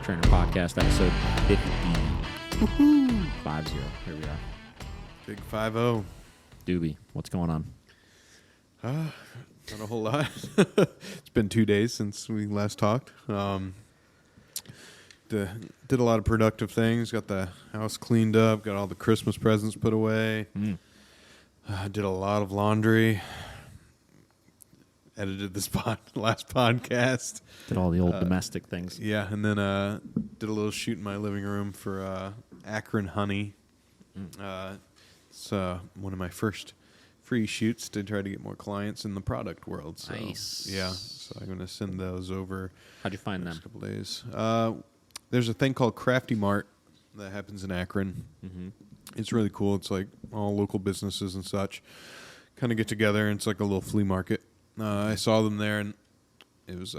Trainer Podcast, episode 50. Woohoo! 50. Here we are. Big 5-0. Doobie, what's going on? Not a whole lot. It's been 2 days since we last talked. Did a lot of productive things. Got the house cleaned up. Got all the Christmas presents put away. Did a lot of laundry. Edited this last podcast. Did all the old domestic things. Yeah, and then did a little shoot in my living room for Akron Honey. It's one of my first free shoots to try to get more clients in the product world. So, Nice. Yeah, so I'm going to send those over. How'd you find in the them? next couple days. There's a thing called Crafty Mart that happens in Akron. Mm-hmm. It's really cool. It's like all local businesses and such kind of get together, and it's like a little flea market. I saw them there, and it was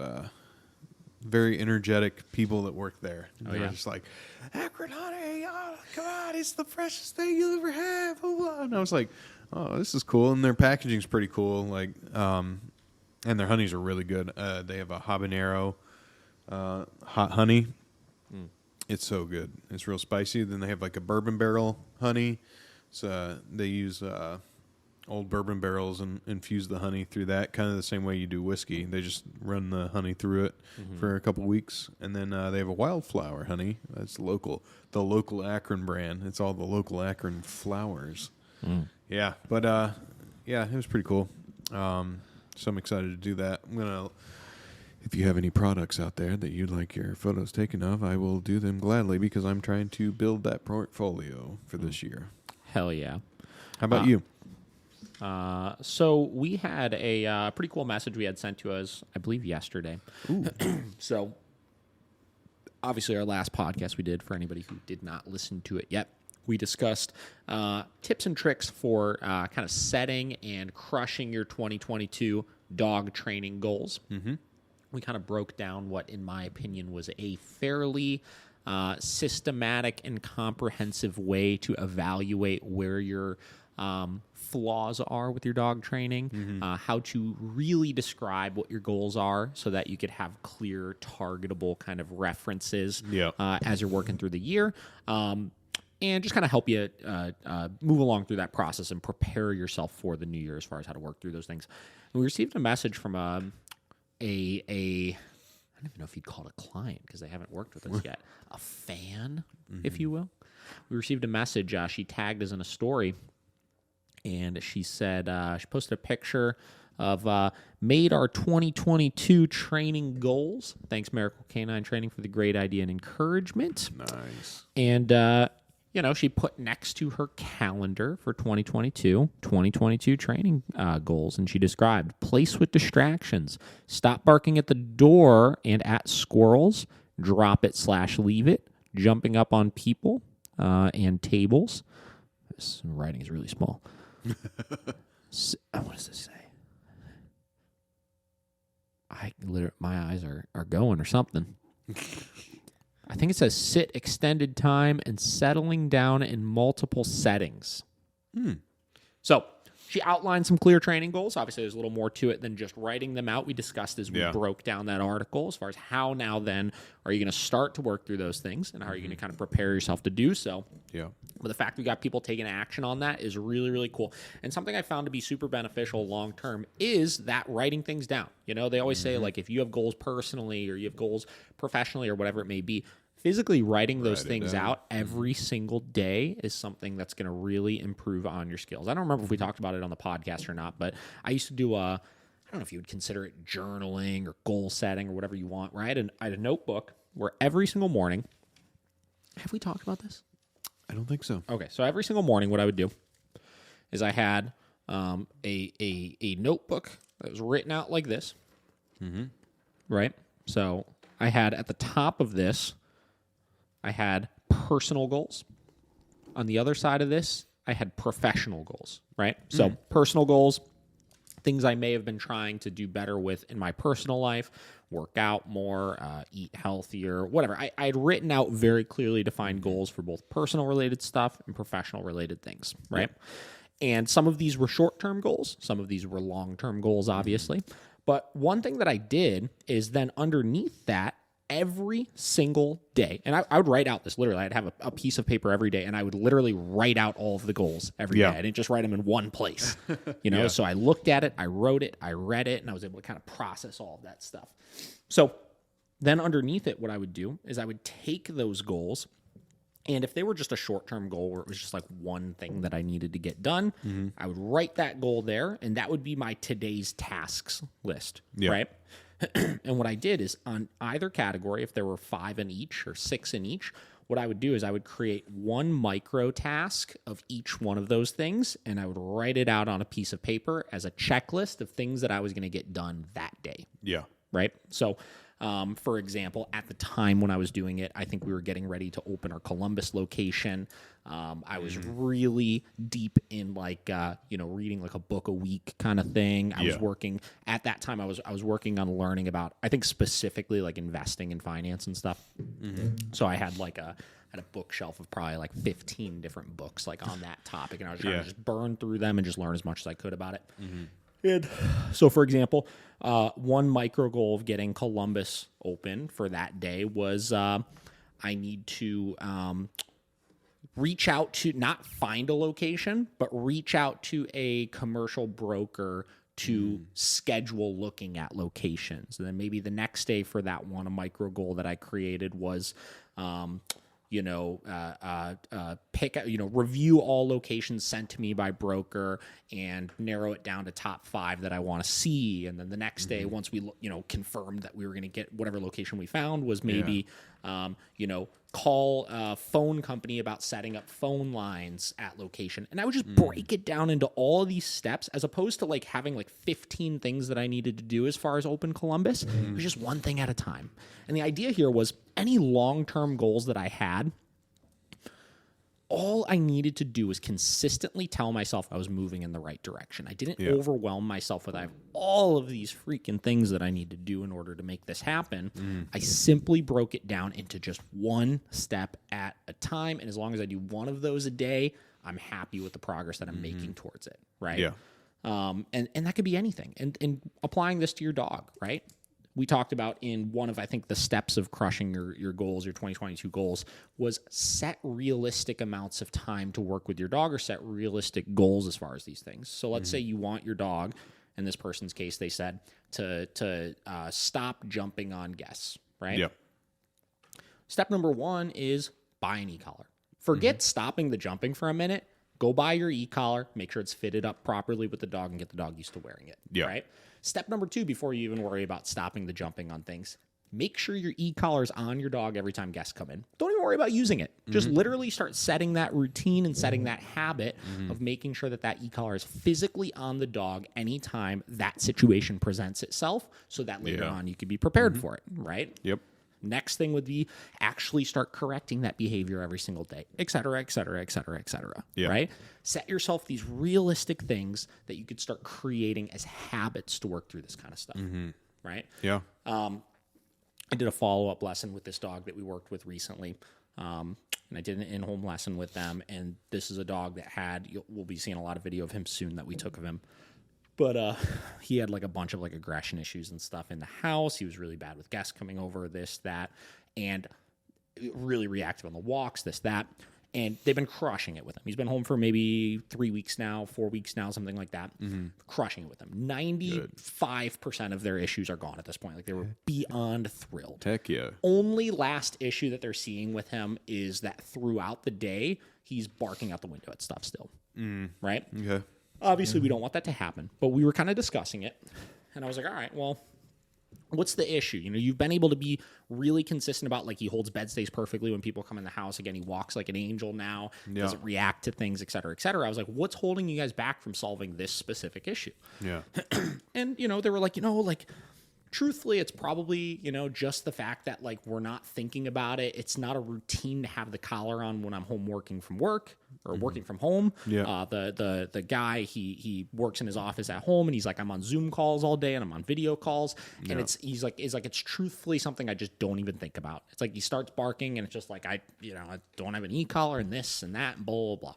very energetic people that work there. They were just like, Akron Honey, oh, come on, it's the freshest thing you'll ever have. And I was like, oh, this is cool. And their packaging's pretty cool. Like, and their honeys are really good. They have a habanero hot honey. It's so good. It's real spicy. Then they have like a bourbon barrel honey. So they use old bourbon barrels and infuse the honey through that, kind of the same way you do whiskey. They just run the honey through it for a couple weeks. And then they have a wildflower honey. That's local. The local Akron brand. It's all the local Akron flowers. Yeah, but yeah, it was pretty cool. So I'm excited to do that. I'm going to... If you have any products out there that you'd like your photos taken of, I will do them gladly because I'm trying to build that portfolio for this year. Hell yeah. How about you? So we had a pretty cool message we had sent to us, I believe, yesterday. So obviously our last podcast we did, for anybody who did not listen to it yet, we discussed tips and tricks for kind of setting and crushing your 2022 dog training goals. We kind of broke down what, in my opinion, was a fairly systematic and comprehensive way to evaluate where your flaws are with your dog training, how to really describe what your goals are so that you could have clear, targetable kind of references as you're working through the year. And just kind of help you move along through that process and prepare yourself for the new year as far as how to work through those things. And we received a message from I don't even know if you'd call it a client because they haven't worked with us yet. A fan, if you will. We received a message. She tagged us in a story, and she said she posted a picture of made our 2022 training goals. Thanks, Miracle Canine Training, for the great idea and encouragement. Nice. And she put next to her calendar for 2022 training goals, and she described place with distractions, stop barking at the door and at squirrels, drop it / leave it, jumping up on people and tables. This writing is really small. What does this say? My eyes are going or something. I think it says sit extended time and settling down in multiple settings. So she outlined some clear training goals. Obviously, there's a little more to it than just writing them out. We discussed as we broke down that article as far as how now then are you going to start to work through those things and how are you going to kind of prepare yourself to do so. Yeah. But the fact we got people taking action on that is really, really cool. And something I found to be super beneficial long term is that writing things down. You know, they always say, like, if you have goals personally or you have goals professionally or whatever it may be, physically writing those things out every single day is something that's going to really improve on your skills. I don't remember if we talked about it on the podcast or not, but I used to do I don't know if you would consider it journaling or goal setting or whatever you want, right? And I had a notebook where every single morning, have we talked about this? I don't think so. Okay, so every single morning what I would do is I had a notebook that was written out like this, right? So I had at the top of this, I had personal goals. On the other side of this, I had professional goals, right? So personal goals, things I may have been trying to do better with in my personal life, work out more, eat healthier, whatever. I had written out very clearly defined goals for both personal related stuff and professional related things, right? And some of these were short-term goals. Some of these were long-term goals, obviously. But one thing that I did is then underneath that, every single day. And I would write out this literally. I'd have a piece of paper every day, and I would literally write out all of the goals every day. I didn't just write them in one place, So I looked at it, I wrote it, I read it, and I was able to kind of process all of that stuff. So then underneath it, what I would do is I would take those goals, and if they were just a short-term goal where it was just like one thing that I needed to get done, I would write that goal there, and that would be my today's tasks list, right? And what I did is on either category, if there were 5 in each or 6 in each, what I would do is I would create one micro task of each one of those things, and I would write it out on a piece of paper as a checklist of things that I was going to get done that day. Yeah. Right? So, for example, at the time when I was doing it, I think we were getting ready to open our Columbus location. I was really deep in reading like a book a week kind of thing. I was working at that time. I was working on learning about, I think specifically like investing in finance and stuff. So I had like a bookshelf of probably like 15 different books like on that topic, and I was trying to just burn through them and just learn as much as I could about it. And so, for example, one micro goal of getting Columbus open for that day was I need to reach out to, not find a location, but reach out to a commercial broker to schedule looking at locations. And then maybe the next day for that one, a micro goal that I created was review all locations sent to me by broker and narrow it down to top 5 that I want to see. And then the next day, once we, confirmed that we were going to get whatever location we found, was maybe, call a phone company about setting up phone lines at location. And I would just break it down into all of these steps, as opposed to like having like 15 things that I needed to do as far as open Columbus. It was just one thing at a time. And the idea here was any long-term goals that I had, all I needed to do was consistently tell myself I was moving in the right direction. I didn't overwhelm myself with I have all of these freaking things that I need to do in order to make this happen. I simply broke it down into just one step at a time. And as long as I do one of those a day, I'm happy with the progress that I'm making towards it, right? Yeah. And that could be anything. And applying this to your dog, right? We talked about in one of, I think, the steps of crushing your goals, your 2022 goals, was set realistic amounts of time to work with your dog, or set realistic goals as far as these things. So let's say you want your dog, in this person's case, they said, to stop jumping on guests, right? Yeah. Step number 1 is buy an e-collar. Forget stopping the jumping for a minute. Go buy your e-collar, make sure it's fitted up properly with the dog, and get the dog used to wearing it, right? Step number 2, before you even worry about stopping the jumping on things, make sure your e-collar is on your dog every time guests come in. Don't even worry about using it. Just literally start setting that routine and setting that habit of making sure that e-collar is physically on the dog anytime that situation presents itself, so that later on you can be prepared for it, right? Yep. Next thing would be actually start correcting that behavior every single day, et cetera, et cetera, et cetera, et cetera, right? Set yourself these realistic things that you could start creating as habits to work through this kind of stuff, right? Yeah. I did a follow-up lesson with this dog that we worked with recently, and I did an in-home lesson with them, and this is a dog that we'll be seeing a lot of video of him soon that we took of him. But he had like a bunch of like aggression issues and stuff in the house. He was really bad with guests coming over, this, that, and really reactive on the walks, this, that. And they've been crushing it with him. He's been home for maybe 3 weeks now, 4 weeks now, something like that. Crushing it with him. 95% of their issues are gone at this point. Like, they were beyond thrilled. Heck yeah. Only last issue that they're seeing with him is that throughout the day, he's barking out the window at stuff still. Right? Okay. Obviously, we don't want that to happen, but we were kind of discussing it, and I was like, all right, well, what's the issue? You've been able to be really consistent about, like, he holds bed stays perfectly when people come in the house. Again, he walks like an angel now, doesn't react to things, et cetera, et cetera. I was like, what's holding you guys back from solving this specific issue? Yeah. And, they were like, truthfully, it's probably, just the fact that, like, we're not thinking about it. It's not a routine to have the collar on when I'm home working from work or working from home. Yeah. The guy, he works in his office at home, and he's like, I'm on Zoom calls all day and I'm on video calls. And he's like, it's truthfully something I just don't even think about. It's like he starts barking and it's just like, I don't have an e-collar and this and that and blah, blah, blah.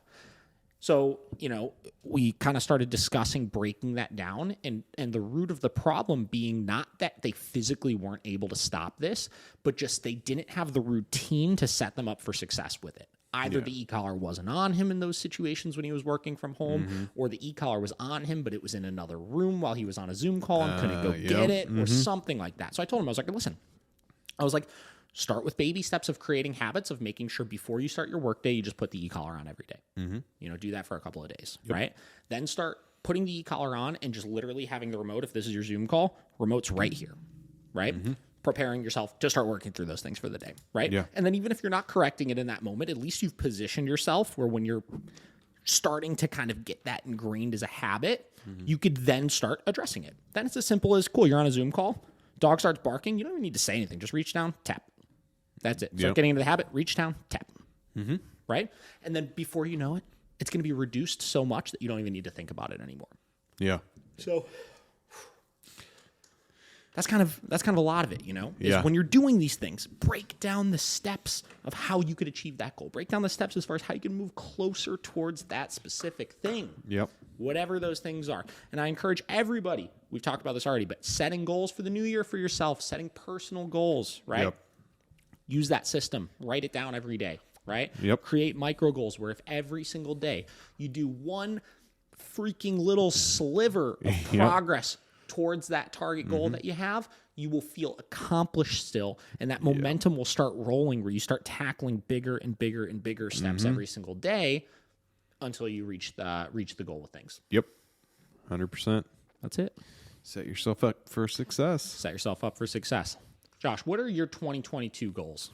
So, we kind of started discussing breaking that down and the root of the problem being not that they physically weren't able to stop this, but just they didn't have the routine to set them up for success with it. Either the e-collar wasn't on him in those situations when he was working from home, or the e-collar was on him, but it was in another room while he was on a Zoom call and couldn't go get it, or something like that. So I told him, I was like, listen, start with baby steps of creating habits of making sure before you start your workday, you just put the e-collar on every day. Do that for a couple of days, right? Then start putting the e-collar on and just literally having the remote, if this is your Zoom call, remote's right here, right? Preparing yourself to start working through those things for the day, right? Yeah. And then even if you're not correcting it in that moment, at least you've positioned yourself where when you're starting to kind of get that ingrained as a habit, you could then start addressing it. Then it's as simple as, cool, you're on a Zoom call, dog starts barking, you don't even need to say anything. Just reach down, tap. That's it. Start getting into the habit, reach down, tap. Right? And then before you know it, it's going to be reduced so much that you don't even need to think about it anymore. Yeah. So that's kind of a lot of it, is when you're doing these things, break down the steps of how you could achieve that goal. Break down the steps as far as how you can move closer towards that specific thing. Yep. Whatever those things are. And I encourage everybody, we've talked about this already, but setting goals for the new year for yourself, setting personal goals, right? Yep. Use that system. Write it down every day, right? Yep. Create micro goals where if every single day you do one freaking little sliver of progress towards that target goal that you have, you will feel accomplished still, and that momentum will start rolling where you start tackling bigger and bigger and bigger steps every single day until you reach the goal of things. Yep. 100%. That's it. Set yourself up for success. Set yourself up for success. Josh, what are your 2022 goals?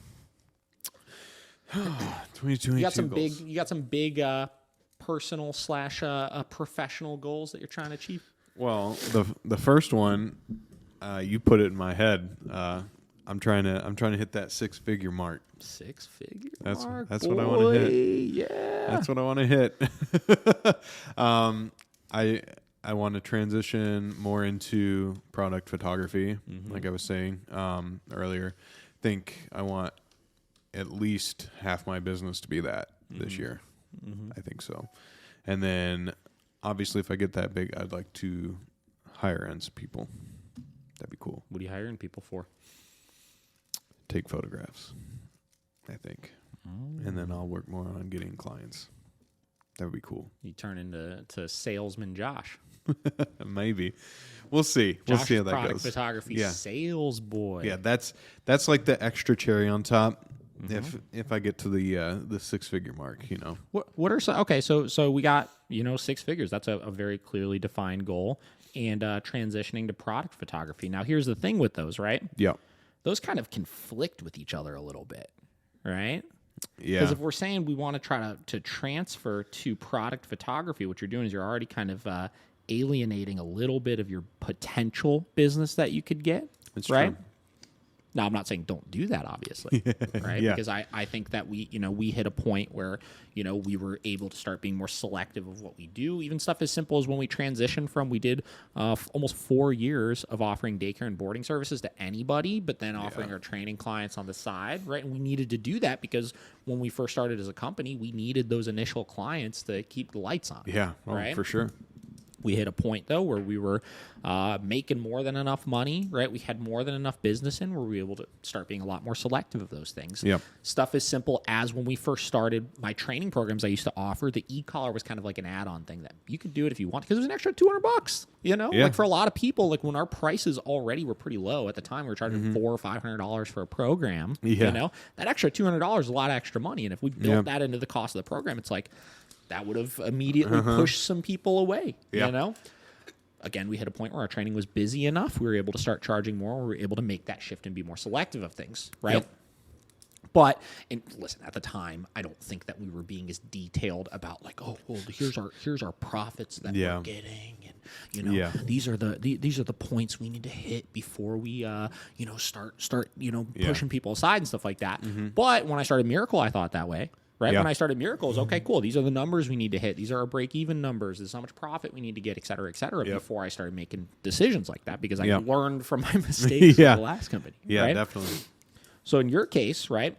2022 You got some goals. big personal / professional goals that you're trying to achieve? Well, the first one, you put it in my head. I'm trying to hit that 6-figure mark. 6-figure That's mark, what I want to hit. Yeah, That's what I want to hit. I want to transition more into product photography, like I was saying earlier. Think I want at least half my business to be that this year. I think so. And then obviously if I get that big, I'd like to hire in some people. That'd be cool. What are you hiring people for? Take photographs, I think. And then I'll work more on getting clients. That would be cool. You turn into salesman Josh. Maybe. We'll see. We'll see how that product goes. photography sales boy. Yeah, that's like the extra cherry on top. If I get to the 6-figure mark, What are some, okay? So we got 6 figures. That's a very clearly defined goal, and transitioning to product photography. Now here's the thing with those, right? Yeah. Those kind of conflict with each other a little bit, right? Yeah. Because if we're saying we want to try to transfer to product photography, what you're doing is you're already kind of alienating a little bit of your potential business that you could get. That's right. true. Now, I'm not saying don't do that, obviously, right? Yeah. Because I think that we hit a point where, we were able to start being more selective of what we do. Even stuff as simple as when we transitioned from, we did almost 4 years of offering daycare and boarding services to anybody, but then offering our training clients on the side, right? And we needed to do that because when we first started as a company, we needed those initial clients to keep the lights on. Yeah. Oh, right? for sure. We hit a point, though, where we were making more than enough money, right? We had more than enough business in where we were able to start being a lot more selective of those things. Yep. Stuff as simple as when we first started my training programs I used to offer, the e-collar was kind of like an add-on thing that you could do it if you want because it was an extra $200, Yeah. Like for a lot of people, like when our prices already were pretty low at the time, we were charging $400 or $500 for a program, Yeah. That extra $200 is a lot of extra money. And if we built that into the cost of the program, it's like that would have immediately pushed some people away, Again, we hit a point where our training was busy enough. We were able to start charging more. We were able to make that shift and be more selective of things, right? Yep. But, and listen, at the time, I don't think that we were being as detailed about like, oh, well, here's our profits that we're getting, and these are the points we need to hit before we start pushing people aside and stuff like that. But when I started Miracle, I thought that way. Right? Yeah. When I started Miracles, okay, cool. These are the numbers we need to hit. These are our break-even numbers. This is how much profit we need to get, et cetera, before I started making decisions like that because I learned from my mistakes in the last company. Yeah, right? definitely. So in your case, right,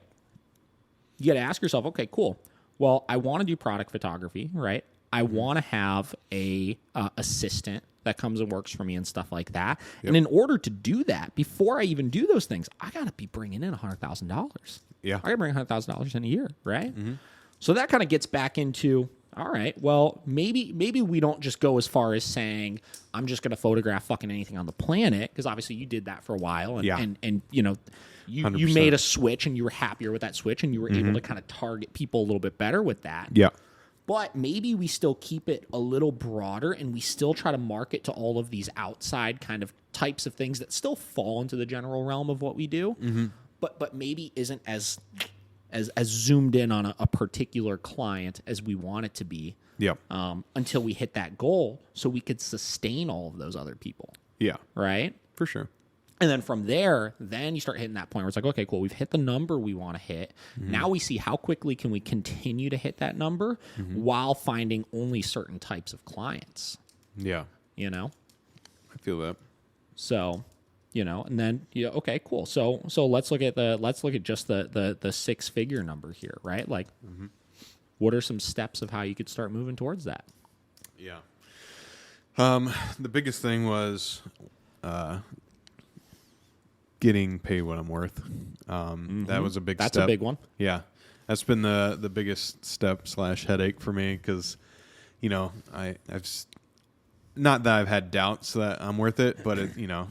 you got to ask yourself, okay, cool. Well, I want to do product photography, right? I want to have a assistant that comes and works for me and stuff like that. And in order to do that, before I even do those things, I got to be bringing in $100,000. Yeah. I got to bring $100,000 in a year, right? So that kind of gets back into, all right, well, maybe we don't just go as far as saying, I'm just going to photograph fucking anything on the planet, because obviously you did that for a while, and you know, you 100%. made a switch and you were happier with that switch and you were able to kind of target people a little bit better with that. Yeah. But maybe we still keep it a little broader and we still try to market to all of these outside kind of types of things that still fall into the general realm of what we do, but maybe isn't as zoomed in on a particular client as we want it to be. Yeah. Until we hit that goal, so we could sustain all of those other people. Yeah. Right. For sure. And then from there, then you start hitting that point where it's like, okay, cool, we've hit the number we want to hit. Now we see how quickly can we continue to hit that number while finding only certain types of clients, Yeah. you know? I feel that. So, you know, and then, yeah, okay, cool. So let's look at just the 6-figure number here, right? Like, what are some steps of how you could start moving towards that? Yeah. The biggest thing was getting paid what I'm worth. That was a big step. That's a big one. Yeah. That's been the biggest step / headache for me, because, you know, not that I've had doubts that I'm worth it, but it, you know,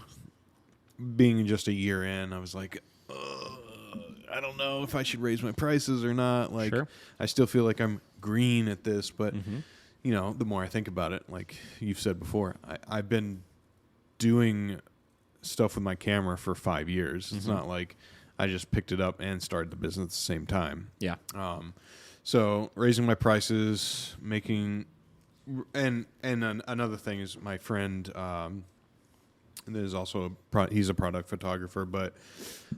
being just a year in, I was like, I don't know if I should raise my prices or not. Like, Sure. I still feel like I'm green at this, but you know, the more I think about it, like you've said before, I've been doing stuff with my camera for 5 years. It's not like I just picked it up and started the business at the same time. Yeah. So raising my prices, making, and another thing is my friend, there's also he's a product photographer, but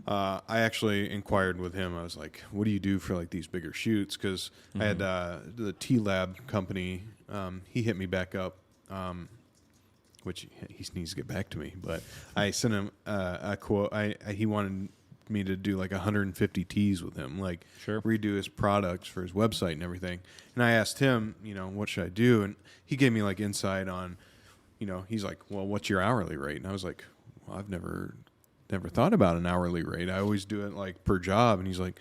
I actually inquired with him. I was like, what do you do for like these bigger shoots? Because I had the T-Lab company, he hit me back up, which he needs to get back to me, but I sent him a quote. He wanted me to do like 150 tees with him, like redo his products for his website and everything. And I asked him, you know, what should I do? And he gave me like insight on, you know, he's like, well, what's your hourly rate? And I was like, well, I've never thought about an hourly rate. I always do it like per job. And he's like,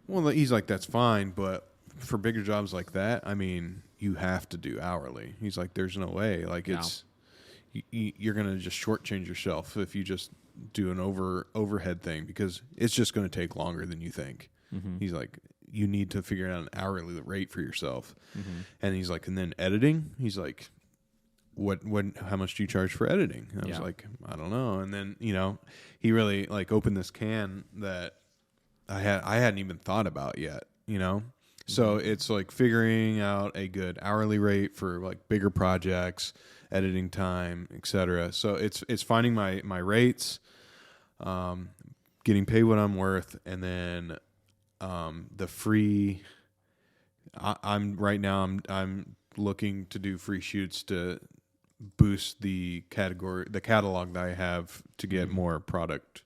well, that's fine, but for bigger jobs like that, I mean, you have to do hourly. He's like, there's no way. Like you're going to just shortchange yourself if you just do an overhead thing, because it's just going to take longer than you think. He's like, you need to figure out an hourly rate for yourself. And he's like, and then editing, he's like, how much do you charge for editing? And I was like, I don't know. And then, you know, he really like opened this can that I hadn't even thought about yet, you know? So it's like figuring out a good hourly rate for like bigger projects, editing time, etc. So it's finding my rates, getting paid what I'm worth, and then the free. I'm looking to do free shoots to boost the catalog that I have to get more product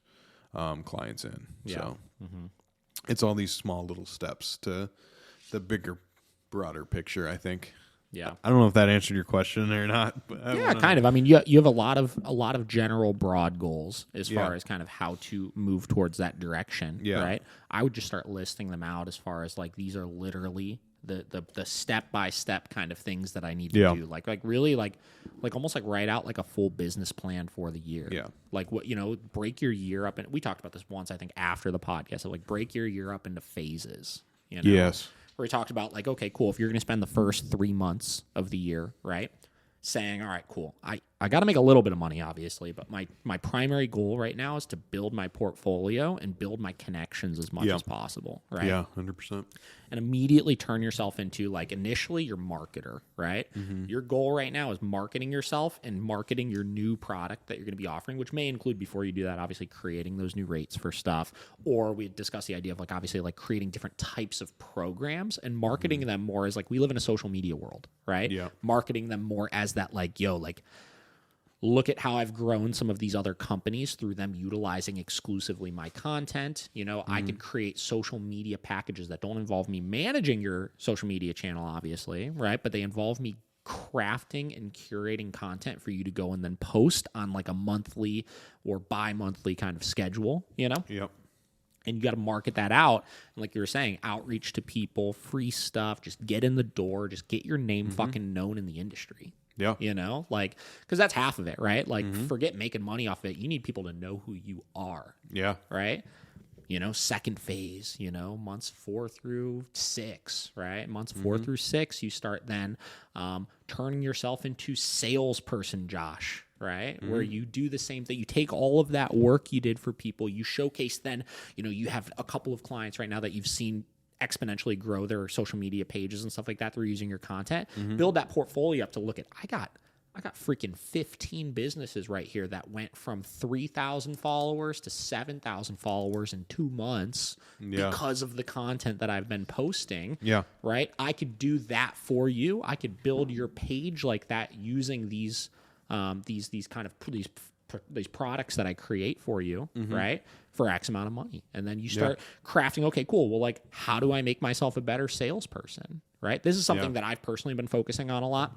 clients in. Yeah. So it's all these small little steps to the bigger, broader picture, I think. Yeah. I don't know if that answered your question or not. But Yeah, kind of. I mean, you have a lot of general broad goals as far as kind of how to move towards that direction, right? I would just start listing them out as far as like these are literally the step-by-step kind of things that I need to do. Like really like almost like write out like a full business plan for the year. Yeah. Like what, you know, break your year up, and we talked about this once, I think, after the podcast. So like break your year up into phases, you know? Yes. Where we talked about like, okay, cool, if you're going to spend the first 3 months of the year, right, saying, all right, cool, I got to make a little bit of money, obviously, but my primary goal right now is to build my portfolio and build my connections as much as possible, right? Yeah, 100%. And immediately turn yourself into, like, initially your marketer, right? Your goal right now is marketing yourself and marketing your new product that you're going to be offering, which may include, before you do that, obviously creating those new rates for stuff. Or we discussed the idea of, like, obviously, like, creating different types of programs and marketing them more as, like, we live in a social media world, right? Yeah. Marketing them more as that, like, yo, like, look at how I've grown some of these other companies through them utilizing exclusively my content. You know, I could create social media packages that don't involve me managing your social media channel, obviously, right? But they involve me crafting and curating content for you to go and then post on like a monthly or bi-monthly kind of schedule, you know? Yep. And you got to market that out. And like you were saying, outreach to people, free stuff, just get in the door, just get your name fucking known in the industry. Yeah. You know, like, because that's half of it, right? Like, forget making money off it. You need people to know who you are, Yeah. right? You know, second phase, you know, months 4 through 6, right? Months 4 through 6, you start then turning yourself into salesperson, Josh, right? Where you do the same thing. You take all of that work you did for people, you showcase then, you know, you have a couple of clients right now that you've seen exponentially grow their social media pages and stuff like that through using your content. Build that portfolio up to look at, I got freaking 15 businesses right here that went from 3,000 followers to 7,000 followers in 2 months because of the content that I've been posting. Yeah. Right? I could do that for you. I could build your page like that using these products that I create for you, right? For X amount of money. And then you start crafting, okay, cool. Well, like, how do I make myself a better salesperson, right? This is something that I've personally been focusing on a lot.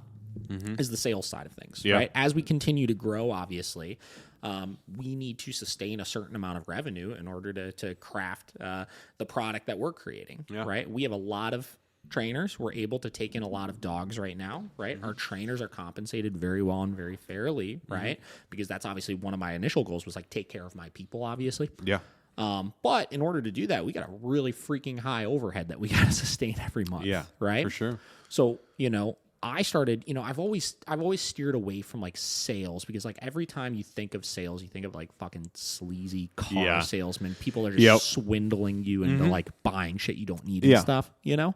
Is the sales side of things, right? As we continue to grow, obviously, we need to sustain a certain amount of revenue in order to craft the product that we're creating, right? We have a lot of trainers. We're able to take in a lot of dogs right now, right? Our trainers are compensated very well and very fairly, right? Because that's obviously one of my initial goals was like take care of my people, obviously. Yeah. But in order to do that, we got a really freaking high overhead that we got to sustain every month, right? For sure. So, you know, I started, you know, I've always steered away from like sales because like every time you think of sales, you think of like fucking sleazy car salesmen. People are just swindling you into like buying shit you don't need and stuff, you know?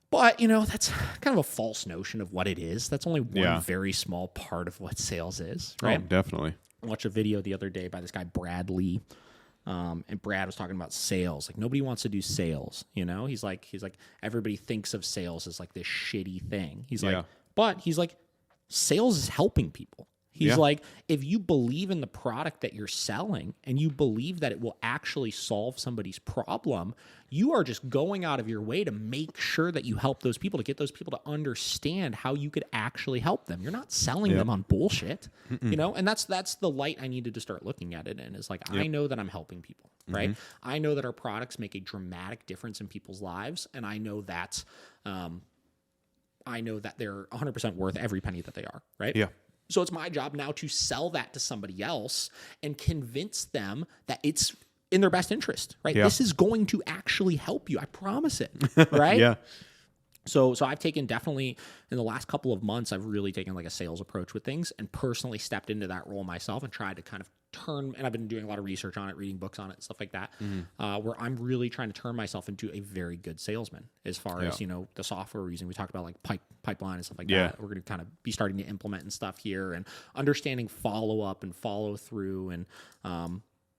But, you know, that's kind of a false notion of what it is. That's only one very small part of what sales is, right? Oh, definitely. I watched a video the other day by this guy, Brad Lee. And Brad was talking about sales. Like nobody wants to do sales, you know? He's like, everybody thinks of sales as like this shitty thing. He's like, but he's like, sales is helping people. He's like, if you believe in the product that you're selling and you believe that it will actually solve somebody's problem, you are just going out of your way to make sure that you help those people, to get those people to understand how you could actually help them. You're not selling them on bullshit, you know? And that's the light I needed to start looking at it in is like, I know that I'm helping people, right? I know that our products make a dramatic difference in people's lives. And I know that, they're 100% worth every penny that they are, right? Yeah. So it's my job now to sell that to somebody else and convince them that it's in their best interest, right? Yeah. This is going to actually help you. I promise it, right? Yeah. So I've taken definitely in the last couple of months, I've really taken like a sales approach with things and personally stepped into that role myself and tried to kind of turn, and I've been doing a lot of research on it, reading books on it, stuff like that, where I'm really trying to turn myself into a very good salesman as far as, you know, the software we're using. We talked about like pipeline and stuff like that. We're going to kind of be starting to implement and stuff here and understanding follow up and follow through and,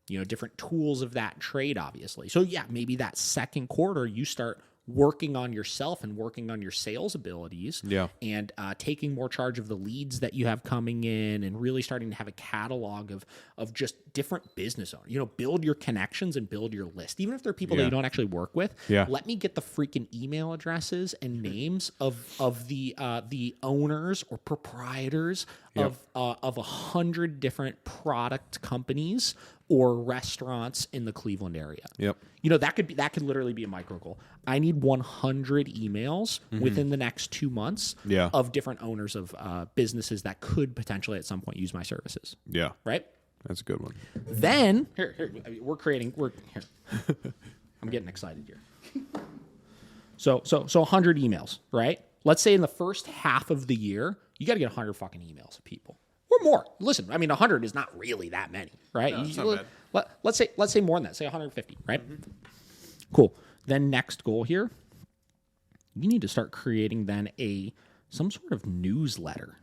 you know, different tools of that trade, obviously. So yeah, maybe that second quarter you start working on yourself and working on your sales abilities and taking more charge of the leads that you have coming in and really starting to have a catalog of just different business owners. You know, build your connections and build your list. Even if they're people that you don't actually work with, let me get the freaking email addresses and names of the owners or proprietors of 100 different product companies or restaurants in the Cleveland area. Yep. You know, that could literally be a micro goal. I need 100 emails within the next 2 months of different owners of businesses that could potentially at some point use my services. Yeah. Right? That's a good one. Then here I'm getting excited here. So 100 emails, right? Let's say in the first half of the year, you got to get 100 fucking emails of people. Or more. Listen, I mean, 100 is not really that many, right? No, it's not bad. Let's say more than that. Say 150, right? Cool. Then next goal here, you need to start creating then some sort of newsletter,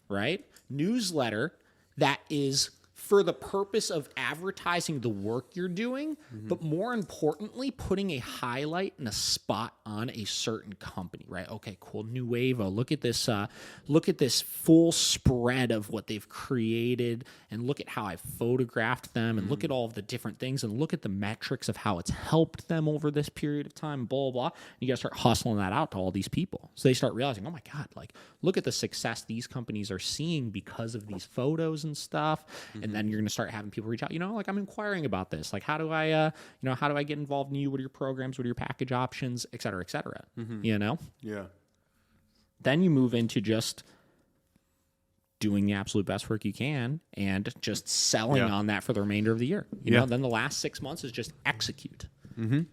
right? Newsletter that is for the purpose of advertising the work you're doing, but more importantly, putting a highlight and a spot on a certain company, right? Okay, cool. Nuevo. Look at this full spread of what they've created, and look at how I photographed them, and look at all of the different things, and look at the metrics of how it's helped them over this period of time, blah, blah, blah. You got to start hustling that out to all these people. So they start realizing, oh my God, like, look at the success these companies are seeing because of these photos and stuff. And then you're going to start having people reach out, like, I'm inquiring about this. Like, how do I get involved in you? What are your programs? What are your package options, et cetera, et cetera? Yeah. Then you move into just doing the absolute best work you can and just selling on that for the remainder of the year. You know, then the last 6 months is just execute.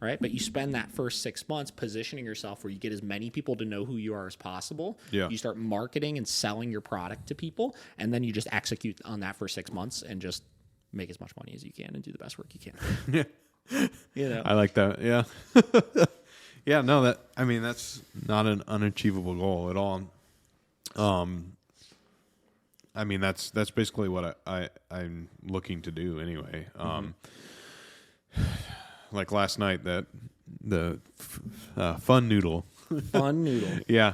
Right. But you spend that first 6 months positioning yourself where you get as many people to know who you are as possible. Yeah. You start marketing and selling your product to people, and then you just execute on that for 6 months and just make as much money as you can and do the best work you can. Yeah. I like that. Yeah. Yeah. No, that's not an unachievable goal at all. That's basically what I'm looking to do anyway. Like last night, that the Fun Noodle. Fun Noodle. Yeah,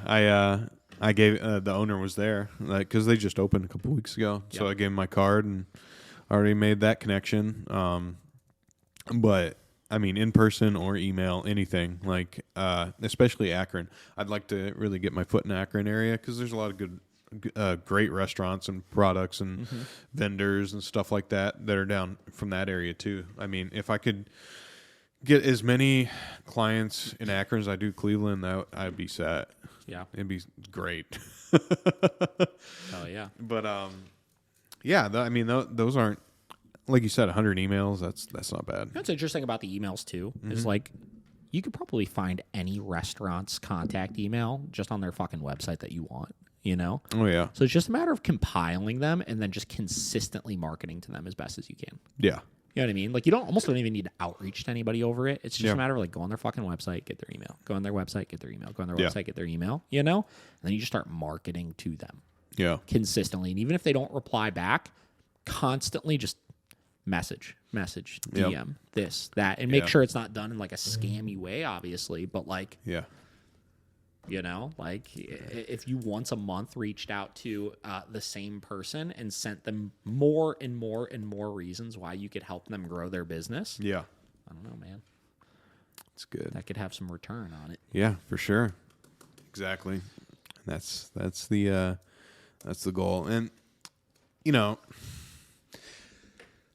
I gave the owner was there because they just opened a couple weeks ago, so I gave him my card and already made that connection. But I mean, in person or email, anything like especially Akron. I'd like to really get my foot in Akron area because there's a lot of good. Great restaurants and products and vendors and stuff like that are down from that area too. I mean, if I could get as many clients in Akron as I do Cleveland, I'd be set. Yeah, it'd be great. Oh yeah, but those aren't, like you said, 100 emails. That's not bad. What's interesting about the emails too is like you could probably find any restaurant's contact email just on their fucking website that you want. Oh yeah. So it's just a matter of compiling them and then just consistently marketing to them as best as you can. Yeah. You know what I mean? Like, you almost don't even need to outreach to anybody over it. It's just a matter of like, go on their fucking website, get their email. Go on their website, get their email. Go on their website, get their email. And then you just start marketing to them. Yeah. Consistently. And even if they don't reply back, constantly just message, DM, this, that, and make sure it's not done in like a scammy way, obviously, but like, like if you once a month reached out to the same person and sent them more and more and more reasons why you could help them grow their business. Yeah. I don't know, man. It's good. That could have some return on it. Yeah, for sure. Exactly. That's the goal. And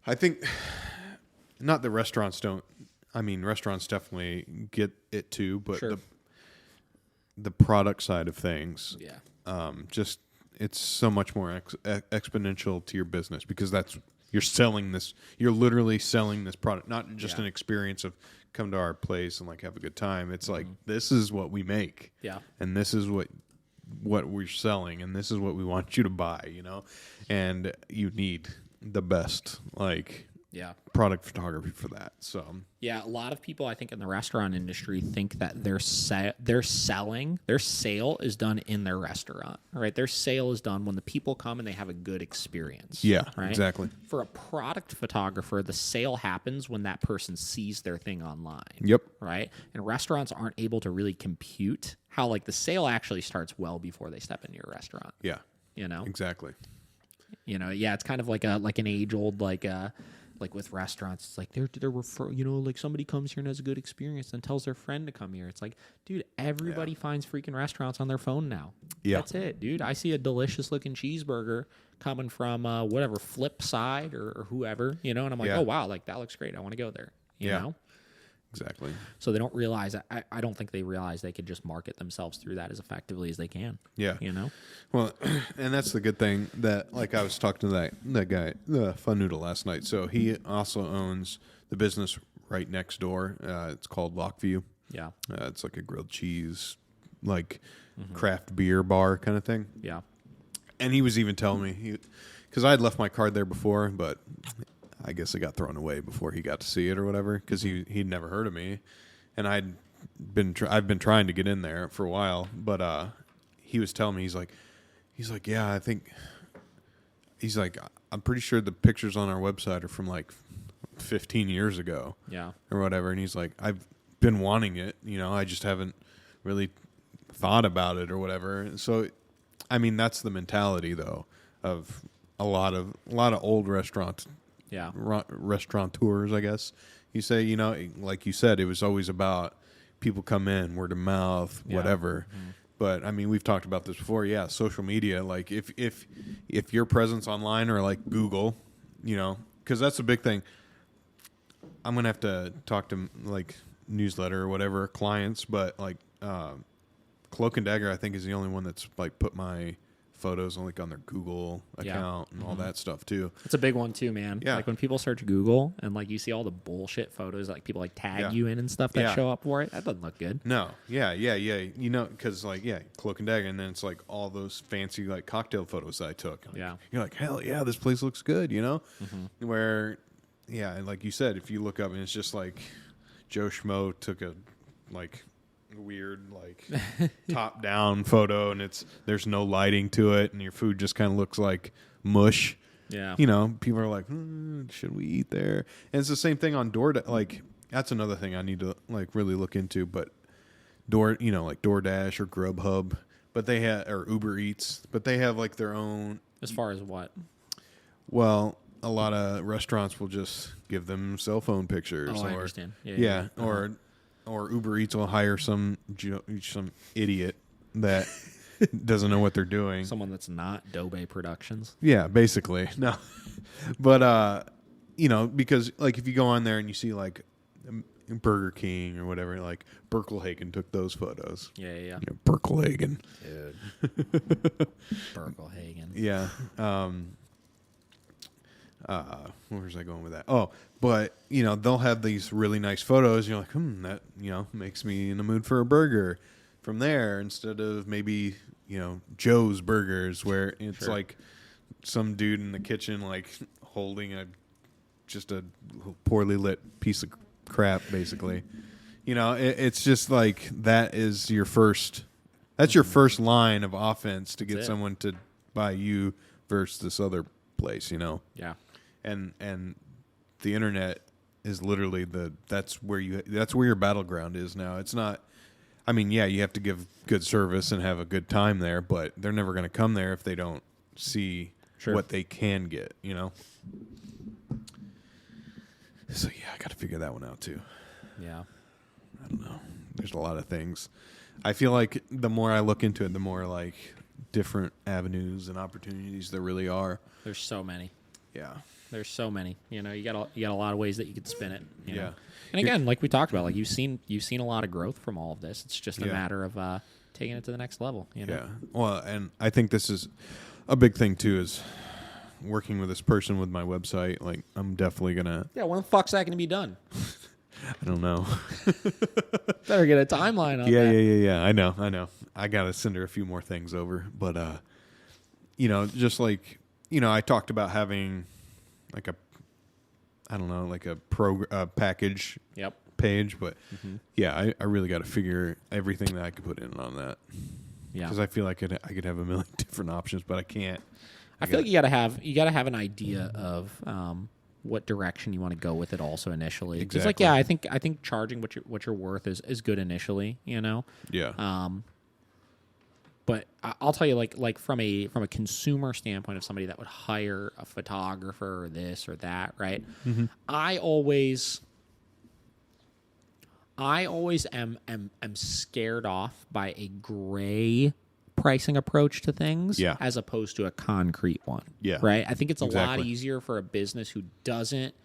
I think not that restaurants don't. I mean, restaurants definitely get it too, but the product side of things, just it's so much more exponential to your business because you're selling this. You're literally selling this product, not just an experience of come to our place and like have a good time. It's like this is what we make, and this is what we're selling, and this is what we want you to buy. And you need the best product photography for that. So a lot of people I think in the restaurant industry think that their sale is done in their restaurant, right? Their sale is done when the people come and they have a good experience. Yeah, right? Exactly. For a product photographer, the sale happens when that person sees their thing online. Yep. Right? And restaurants aren't able to really compute how like the sale actually starts well before they step into your restaurant. Yeah. Exactly. Exactly. It's kind of like an age old like with restaurants, it's like they're like somebody comes here and has a good experience and tells their friend to come here. It's like, dude, everybody finds freaking restaurants on their phone now. Yeah. That's it, dude. I see a delicious looking cheeseburger coming from whatever Flipside or whoever, and I'm like, oh wow, like that looks great. I want to go there. You know? Exactly. So they don't realize I don't think they realize they could just market themselves through that as effectively as they can. Yeah. Well, and that's the good thing that like I was talking to that guy, the Fun Noodle last night. So he also owns the business right next door. It's called Lockview. Yeah. It's like a grilled cheese, like craft beer bar kind of thing. Yeah. And he was even telling me because I had left my card there before, but I guess it got thrown away before he got to see it or whatever because he'd never heard of me, and I've been trying to get in there for a while, but he was telling me he's like yeah, I think he's like I'm pretty sure the pictures on our website are from like 15 years ago Yeah. or whatever. And he's like, I've been wanting it, I just haven't really thought about it or whatever. So, I mean, that's the mentality though of a lot of old restaurateurs, I guess you say. Like you said, it was always about people come in, word of mouth, whatever. Mm-hmm. But I mean, we've talked about this before. Yeah, social media. Like if your presence online or like Google, because that's a big thing. I'm gonna have to talk to like newsletter or whatever clients, but like Cloak and Dagger, I think, is the only one that's like put my photos on like on their Google account and all that stuff too. It's a big one too, man. Yeah. Like when people search Google and like you see all the bullshit photos, like people like tag you in and stuff that show up for it. That doesn't look good. No. Yeah. Because like, Cloak and Dagger, and then it's like all those fancy like cocktail photos that I took. Like, you're like, hell yeah, this place looks good, Where, like you said, if you look up and it's just like Joe Schmo took a like weird like top down photo and there's no lighting to it and your food just kind of looks like mush. People are like, should we eat there? And it's the same thing on DoorDash. Like that's another thing I need to like really look into. But like DoorDash or Grubhub, but they have, or Uber Eats, but they have like their own. As far as what? Well, a lot of restaurants will just give them cell phone pictures. I understand. Or Uber Eats will hire some idiot that doesn't know what they're doing. Someone that's not Dobe Productions. Yeah, basically. No. But, because, like, if you go on there and you see, like, Burger King or whatever, like, Berkelhagen took those photos. Yeah. Berkelhagen. Dude. Berkelhagen. Yeah. Where was I going with that? Oh, but they'll have these really nice photos. And you're like, that makes me in the mood for a burger from there instead of maybe Joe's Burgers where it's like some dude in the kitchen like holding just a poorly lit piece of crap basically. It's just like that's your first line of offense to get someone to buy you versus this other place. Yeah. And the internet is literally that's where your battleground is now. It's not. I mean, you have to give good service and have a good time there, but they're never going to come there if they don't see what they can get. So I got to figure that one out too. Yeah. I don't know. There's a lot of things. I feel like the more I look into it, the more like different avenues and opportunities there really are. There's so many. Yeah. There's so many. You got a lot of ways that you could spin it. You know? Yeah. And again, like we talked about, like you've seen a lot of growth from all of this. It's just a matter of taking it to the next level. Yeah. Well, and I think this is a big thing too. Is working with this person with my website. Like, I'm definitely gonna. Yeah. When the fuck's that gonna be done? I don't know. Better get a timeline on that. Yeah. I know. I gotta send her a few more things over, but just like I talked about having like a package page, but I really got to figure everything that I could put in on that. Yeah, because I feel like I could have a million different options, but I can't. I feel like you got to have an idea of what direction you want to go with it. Also, initially, exactly. It's like I think charging what you're worth is good initially. Yeah. But I'll tell you, like from a consumer standpoint of somebody that would hire a photographer or this or that, right? Mm-hmm. I always am scared off by a gray pricing approach to things, as opposed to a concrete one. Yeah, right. I think it's a lot easier for a business who doesn't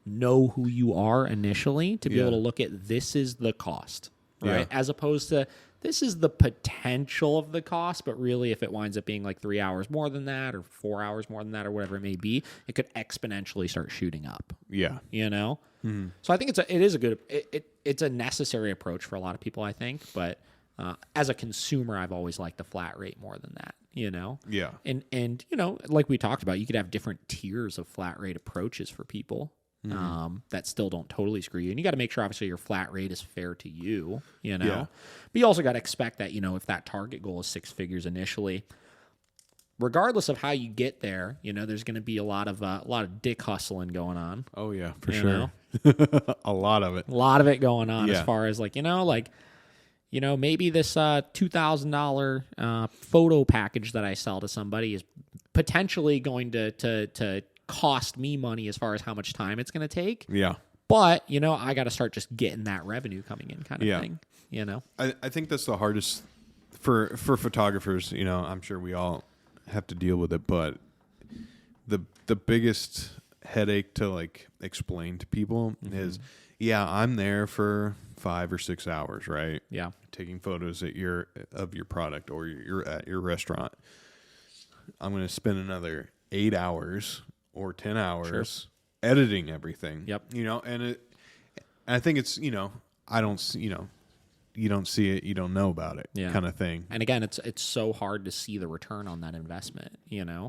know who you are initially to be able to look at this is the cost, right, as opposed to this is the potential of the cost, but really if it winds up being like 3 hours more than that or 4 hours more than that or whatever it may be, it could exponentially start shooting up. Yeah. Mm-hmm. So I think it's a necessary approach for a lot of people, I think. But as a consumer, I've always liked the flat rate more than that, Yeah. And like we talked about, you could have different tiers of flat rate approaches for people. That still don't totally screw you. And you got to make sure, obviously, your flat rate is fair to you, But you also got to expect that, if that target goal is 6 figures initially, regardless of how you get there, there's going to be a lot of dick hustling going on. Oh yeah, for You sure. A lot of it. A lot of it going on as Yeah. far as maybe this $2,000 photo package that I sell to somebody is potentially going to cost me money as far as how much time it's going to take. Yeah. But, I got to start just getting that revenue coming in kind of Yeah. thing, I think that's the hardest for photographers. I'm sure we all have to deal with it, but the biggest headache to like explain to people is, I'm there for 5 or 6 hours, right? Yeah. Taking photos of your product, or you're at your restaurant. I'm going to spend another 8 hours or 10 hours editing everything. Yep. And I think it's, I don't, you don't see it, you don't know about it, Yeah. kind of thing. And again, it's so hard to see the return on that investment, Yeah.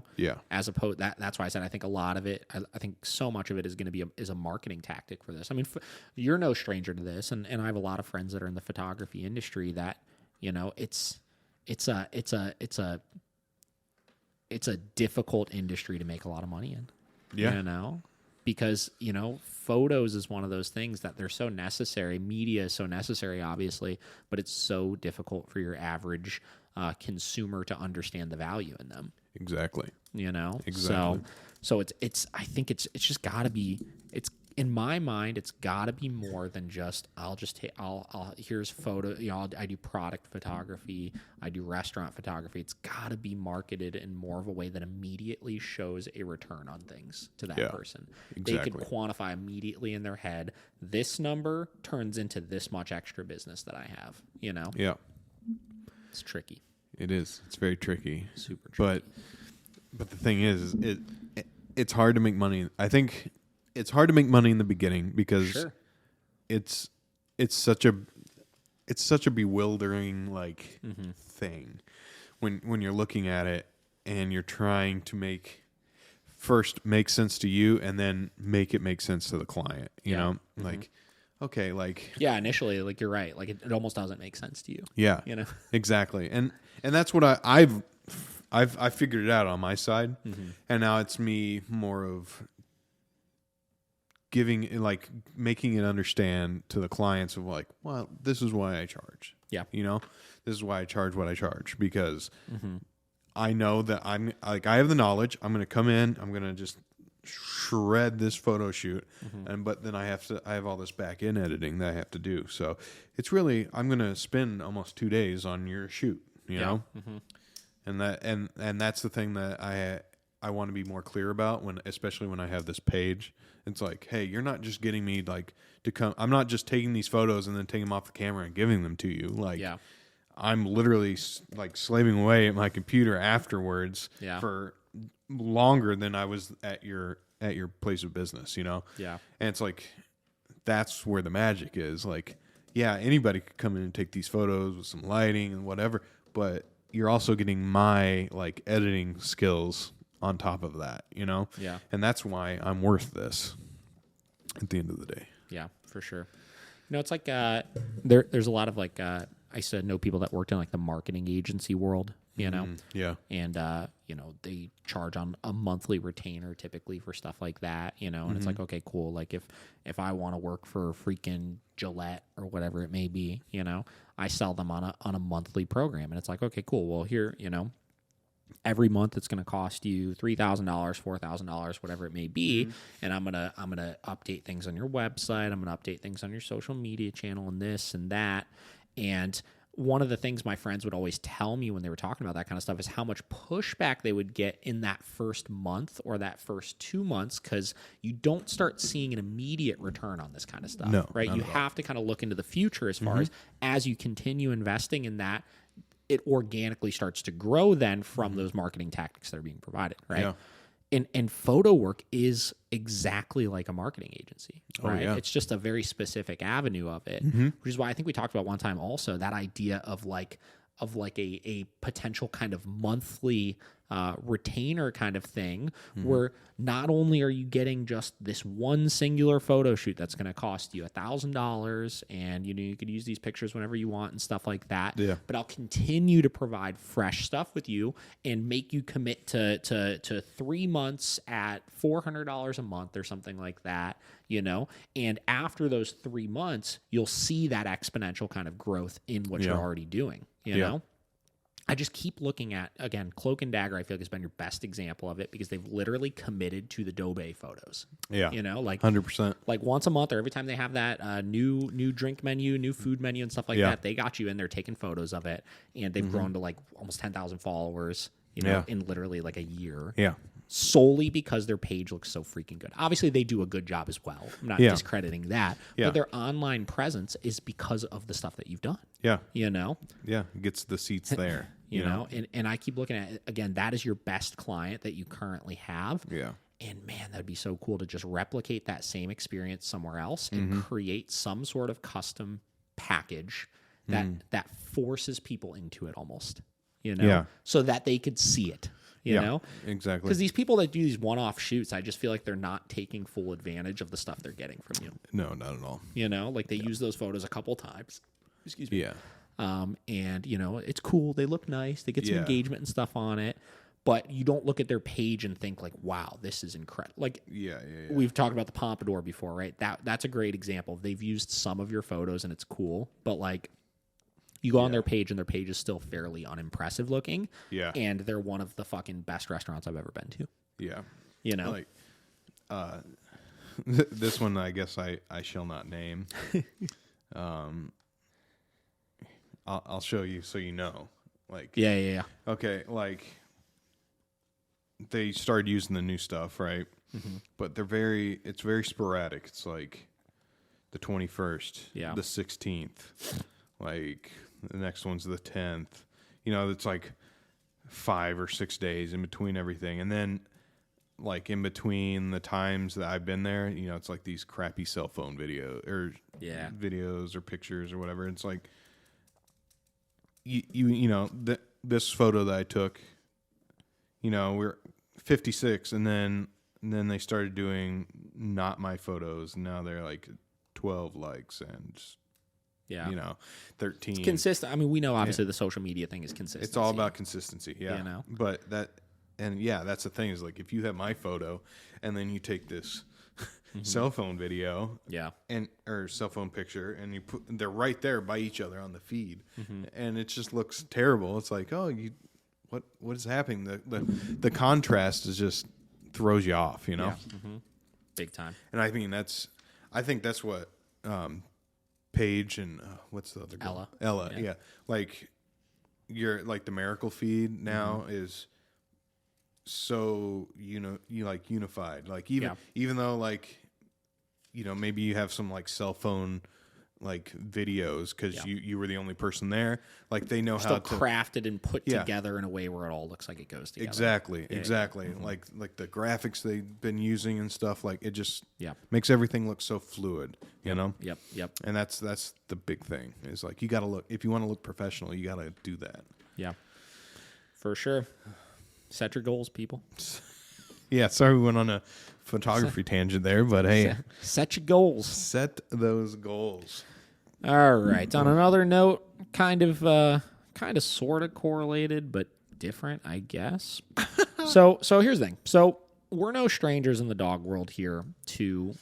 As opposed that's why I said I think a lot of it, I think so much of it is going to be a marketing tactic for this. I mean, you're no stranger to this, and I have a lot of friends that are in the photography industry that it's a difficult industry to make a lot of money in. Yeah. Because, photos is one of those things that they're so necessary. Media is so necessary, obviously, but it's so difficult for your average consumer to understand the value in them. Exactly. Exactly. So it's I think it's just got to be, it's in my mind, it's got to be more than just here's photo. I do product photography, I do restaurant photography. It's got to be marketed in more of a way that immediately shows a return on things to that person. Exactly. They can quantify immediately in their head. This number turns into this much extra business that I have. Yeah. It's tricky. It is. It's very tricky. Super tricky. But the thing is, it's hard to make money. I think it's hard to make money in the beginning because it's such a bewildering thing when you're looking at it and you're trying to make sense to you and then make it make sense to the client. You know, okay, initially, you're right. It almost doesn't make sense to you. Yeah, exactly. And that's what I've figured it out on my side, and now it's me more of making it understand to the clients of well, this is why I charge. Yeah. This is why I charge what I charge, because I know that I have the knowledge. I'm going to come in, I'm going to just shred this photo shoot, but then I have all this back end editing that I have to do. So it's really, I'm going to spend almost 2 days on your shoot, you know? And that's the thing that I want to be more clear about especially when I have this page. It's hey, you're not just getting me to come. I'm not just taking these photos and then taking them off the camera and giving them to you. I'm literally slaving away at my computer afterwards for longer than I was at your place of business, Yeah. And it's that's where the magic is. Anybody could come in and take these photos with some lighting and whatever, but you're also getting my editing skills on top of that, Yeah. And that's why I'm worth this at the end of the day. Yeah, for sure. It's there's a lot of I used to know people that worked in the marketing agency world, Yeah. and they charge on a monthly retainer typically for stuff like that, and it's okay, cool. If I want to work for freaking Gillette or whatever it may be, I sell them on a monthly program, and it's okay, cool. Well, here, every month it's going to cost you $3,000, $4,000, whatever it may be, and I'm gonna update things on your website. I'm gonna update things on your social media channel and this and that. And one of the things my friends would always tell me when they were talking about that kind of stuff is how much pushback they would get in that first month or that first 2 months, because you don't start seeing an immediate return on this kind of stuff, right? You have to kind of look into the future as far as you continue investing in that. It organically starts to grow then from those marketing tactics that are being provided, right? Yeah. And photo work is exactly like a marketing agency, right? Oh, yeah. It's just a very specific avenue of it, which is why I think we talked about one time also that idea of a potential kind of monthly retainer kind of thing, where not only are you getting just this one singular photo shoot that's going to cost you $1,000, and you could use these pictures whenever you want and stuff like that. Yeah. But I'll continue to provide fresh stuff with you and make you commit to 3 months at $400 a month or something like that. And after those 3 months, you'll see that exponential kind of growth in what you're already doing. You know. I just keep looking at, again, Cloak and Dagger, I feel like has been your best example of it, because they've literally committed to the Dobe photos. Yeah. Like 100%. Like once a month or every time they have that new drink menu, new food menu and stuff like that, they got you in there taking photos of it. And they've grown to like almost 10,000 followers, in literally like a year. Yeah. Solely because their page looks so freaking good. Obviously, they do a good job as well. I'm not discrediting that. But their online presence is because of the stuff that you've done. Yeah. Yeah, it gets the seats there. you know? And I keep looking at it, again, that is your best client that you currently have. Yeah. And man, that'd be so cool to just replicate that same experience somewhere else and create some sort of custom package that forces people into it almost, so that they could see it. You know? Exactly. Because these people that do these one-off shoots, I just feel like they're not taking full advantage of the stuff they're getting from you. No, not at all. Like they use those photos a couple times. Excuse me. Yeah. And it's cool. They look nice. They get some engagement and stuff on it. But you don't look at their page and think like, wow, this is incredible. Like, we've talked about the Pompadour before, right? That's a great example. They've used some of your photos and it's cool. But like, you go on their page and their page is still fairly unimpressive looking. Yeah. And they're one of the fucking best restaurants I've ever been to. Yeah. Like, this one, I guess I shall not name. I'll show you so you know. Like, yeah. Okay, like, they started using the new stuff, right? But it's very sporadic. It's like the 21st, the 16th, like the next one's the 10th. It's like 5 or 6 days in between everything. And then, like, in between the times that I've been there, it's like these crappy cell phone videos or pictures or whatever. It's like, this photo that I took, we're 56, and then they started doing not my photos, and now they're like 12 likes and 13. It's consistent. I mean, we know obviously the social media thing is consistent. It's all about consistency, But that's the thing is, like, if you have my photo and then you take this cell phone video, or cell phone picture, and they're right there by each other on the feed, and it just looks terrible. It's like, oh, what is happening? The contrast is just throws you off, Big time. And I think that's what Paige and what's the other girl? Ella, yeah. Like, you're like the Miracle feed now is so like unified. Like, even though, like, maybe you have some like cell phone like videos because you were the only person there. Like, they know how to crafted and put together in a way where it all looks like it goes together. Exactly. Like the graphics they've been using and stuff, like, it just makes everything look so fluid, you know? Yep. And that's the big thing is, like, you got to look, if you want to look professional, you got to do that. Yeah, for sure. Set your goals, people. Yeah, sorry we went on a photography tangent there, but hey. Set your goals. Set those goals. All right. On another note, kind of sort of correlated, but different, I guess. So here's the thing. So we're no strangers in the dog world here to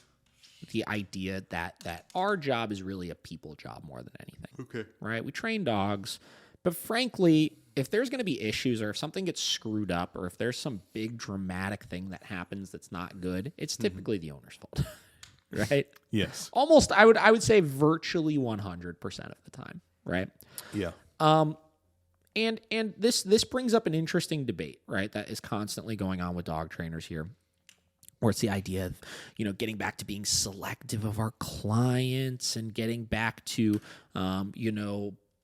the idea that our job is really a people job more than anything. Okay. Right? We train dogs, but frankly, if there's going to be issues or if something gets screwed up or if there's some big dramatic thing that happens that's not good, it's typically the owner's fault. Right? Yes. Almost, I would say virtually 100% of the time, right? Yeah. And this brings up an interesting debate, right? That is constantly going on with dog trainers here. Or it's the idea of, getting back to being selective of our clients and getting back to,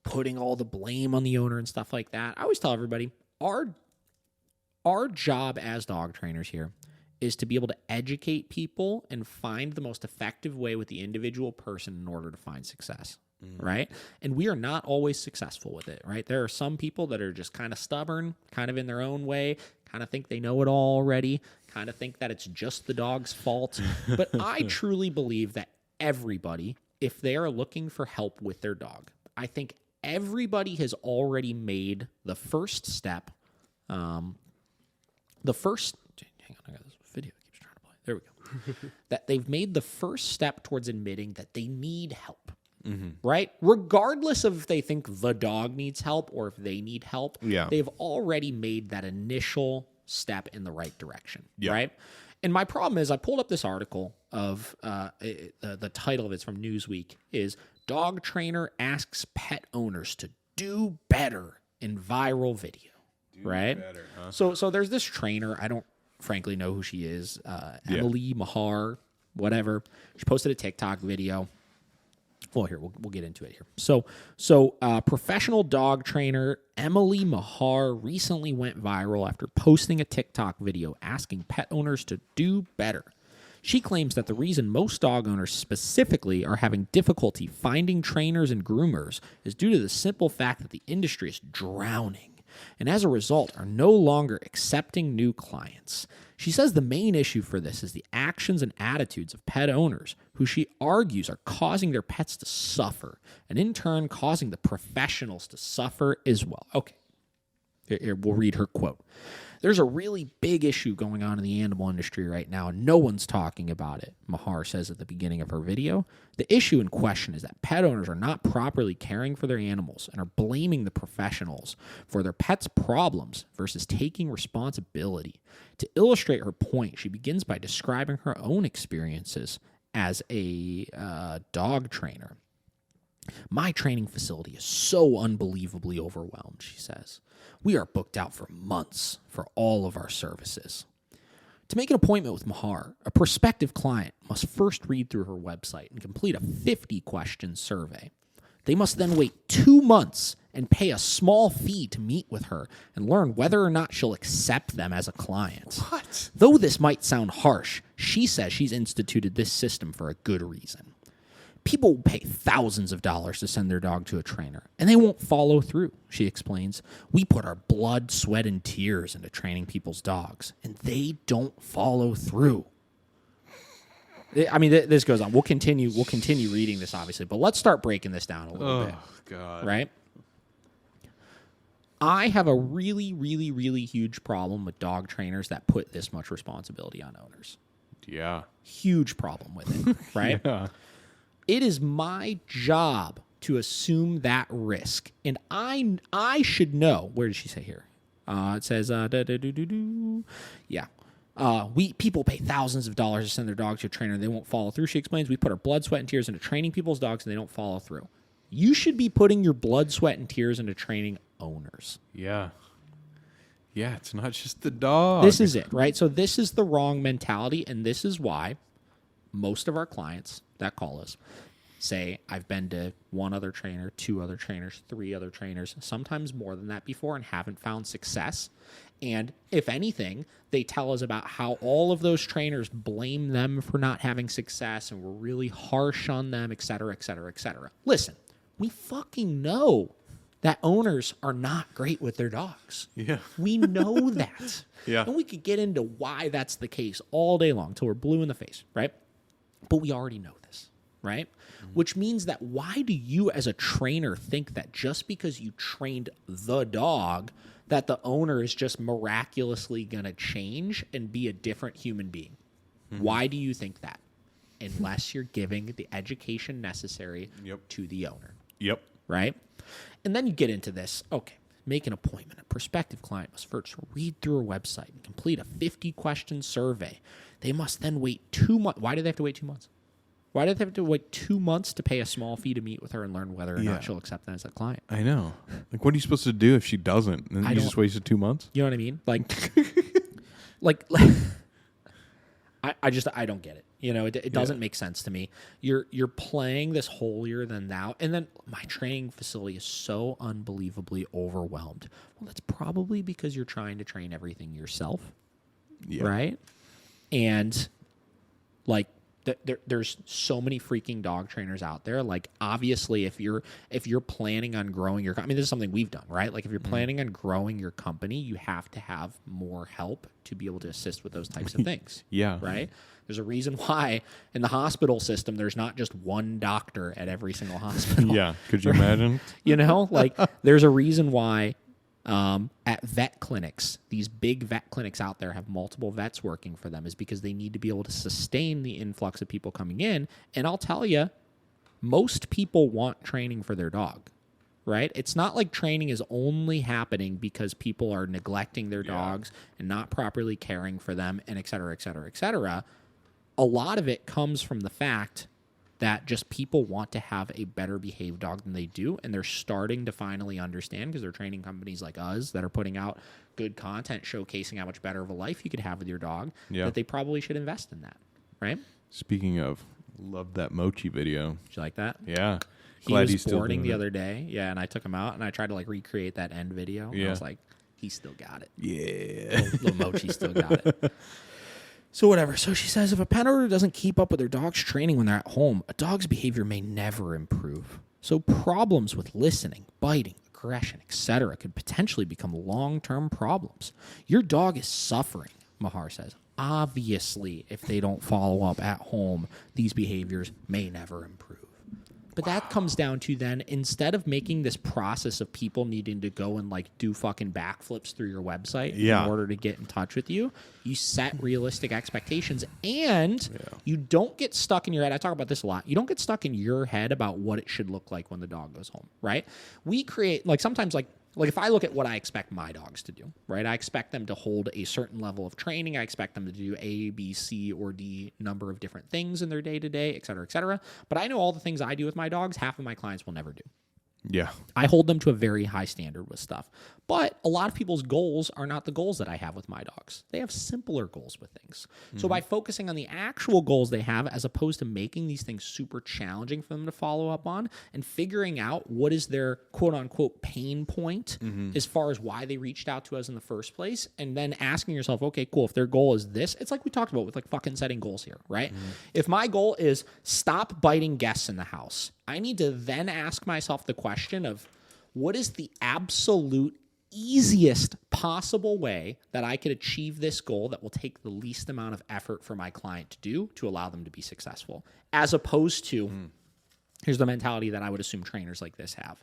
putting all the blame on the owner and stuff like that. I always tell everybody, our job as dog trainers here is to be able to educate people and find the most effective way with the individual person in order to find success. right? And we are not always successful with it, right? There are some people that are just kind of stubborn, kind of in their own way, kind of think they know it all already, kind of think that it's just the dog's fault. But I truly believe that everybody, if they are looking for help with their dog, I think everybody has already made the first step. Hang on, I got this video that keeps trying to play. There we go. That they've made the first step towards admitting that they need help, right? Regardless of if they think the dog needs help or if they need help, they've already made that initial step in the right direction, right? And my problem is I pulled up this article of the title of it's from Newsweek is Dog Trainer Asks Pet Owners to Do Better in Viral Video, right? Better, huh? So there's this trainer. I don't frankly know who she is. Emily Mahar, whatever. She posted a TikTok video. Well, here, we'll get into it here. So professional dog trainer Emily Mahar recently went viral after posting a TikTok video asking pet owners to do better. She claims that the reason most dog owners specifically are having difficulty finding trainers and groomers is due to the simple fact that the industry is drowning, and as a result are no longer accepting new clients. She says the main issue for this is the actions and attitudes of pet owners, who she argues are causing their pets to suffer, and in turn causing the professionals to suffer as well. Okay, here we'll read her quote. There's a really big issue going on in the animal industry right now, and no one's talking about it, Mahar says at the beginning of her video. The issue in question is that pet owners are not properly caring for their animals and are blaming the professionals for their pets' problems versus taking responsibility. To illustrate her point, she begins by describing her own experiences as a dog trainer. My training facility is so unbelievably overwhelmed, she says. We are booked out for months for all of our services. To make an appointment with Mahar, a prospective client must first read through her website and complete a 50-question survey. They must then wait 2 months and pay a small fee to meet with her and learn whether or not she'll accept them as a client. What? Though this might sound harsh, she says she's instituted this system for a good reason. People will pay thousands of dollars to send their dog to a trainer, and they won't follow through, she explains. We put our blood, sweat, and tears into training people's dogs, and they don't follow through. I mean, this goes on. We'll continue reading this, obviously, but let's start breaking this down a little bit. Oh, God. Right? I have a really, really, really huge problem with dog trainers that put this much responsibility on owners. Yeah. Huge problem with it, right? Yeah. It is my job to assume that risk, and I should know. Where did she say here? It says, yeah. People pay thousands of dollars to send their dog to a trainer, and they won't follow through. She explains, we put our blood, sweat, and tears into training people's dogs, and they don't follow through. You should be putting your blood, sweat, and tears into training owners. Yeah. Yeah, it's not just the dog. This is it, right? So this is the wrong mentality, and this is why most of our clients that call us say, I've been to 1 other trainer, 2 other trainers, 3 other trainers, sometimes more than that before, and haven't found success. And if anything, they tell us about how all of those trainers blame them for not having success and we're really harsh on them, et cetera, et cetera, et cetera. Listen, we fucking know that owners are not great with their dogs. Yeah. We know that. Yeah. And we could get into why that's the case all day long until we're blue in the face, right? But we already know this, right? Which means that why do you as a trainer think that just because you trained the dog that the owner is just miraculously going to change and be a different human being? Why do you think that? Unless you're giving the education necessary to the owner. Yep. Right? And then you get into this. Okay, make an appointment. A prospective client must first read through a website and complete a 50-question survey. They must then wait 2 months. Why do they have to wait 2 months? Why do they have to wait 2 months to pay a small fee to meet with her and learn whether or not she'll accept them as a client? I know. Like, what are you supposed to do if she doesn't? And you just wasted 2 months? You know what I mean? Like I don't get it. You know, it doesn't make sense to me. You're playing this holier than thou, and then my training facility is so unbelievably overwhelmed. Well, that's probably because you're trying to train everything yourself, right? And like There's so many freaking dog trainers out there. Like, obviously, if you're planning on growing your, I mean, this is something we've done, right? Like, if you're planning on growing your company, you have to have more help to be able to assist with those types of things. Yeah. Right. There's a reason why in the hospital system there's not just one doctor at every single hospital. Yeah. Could you imagine? You know, like, there's a reason why at vet clinics, these big vet clinics out there have multiple vets working for them, is because they need to be able to sustain the influx of people coming in. And I'll tell you, most people want training for their dog, right? It's not like training is only happening because people are neglecting their dogs and not properly caring for them, and et cetera, et cetera, et cetera. A lot of it comes from the fact that just people want to have a better behaved dog than they do, and they're starting to finally understand, because they're training companies like us that are putting out good content showcasing how much better of a life you could have with your dog, that they probably should invest in that, right? Speaking of, love that Mochi video. Did you like that? Yeah. He was boarding the other day, and I took him out, and I tried to like recreate that end video, and I was like, he still got it. Yeah. Little Mochi still got it. So whatever. So she says, if a pet owner doesn't keep up with their dog's training when they're at home, a dog's behavior may never improve. So problems with listening, biting, aggression, etc. could potentially become long-term problems. Your dog is suffering, Mahar says. Obviously, if they don't follow up at home, these behaviors may never improve. But that comes down to then, instead of making this process of people needing to go and like do fucking backflips through your website in order to get in touch with you, you set realistic expectations, and you don't get stuck in your head. I talk about this a lot. You don't get stuck in your head about what it should look like when the dog goes home, right? We create, like, sometimes like if I look at what I expect my dogs to do, right? I expect them to hold a certain level of training. I expect them to do A, B, C, or D number of different things in their day-to-day, et cetera, et cetera. But I know all the things I do with my dogs, half of my clients will never do. Yeah. I hold them to a very high standard with stuff. But a lot of people's goals are not the goals that I have with my dogs. They have simpler goals with things. So by focusing on the actual goals they have, as opposed to making these things super challenging for them to follow up on, and figuring out what is their quote unquote pain point as far as why they reached out to us in the first place, and then asking yourself, okay, cool, if their goal is this, it's like we talked about with like fucking setting goals here, right? If my goal is stop biting guests in the house, I need to then ask myself the question of, what is the absolute easiest possible way that I could achieve this goal that will take the least amount of effort for my client to do to allow them to be successful? As opposed to, here's the mentality that I would assume trainers like this have.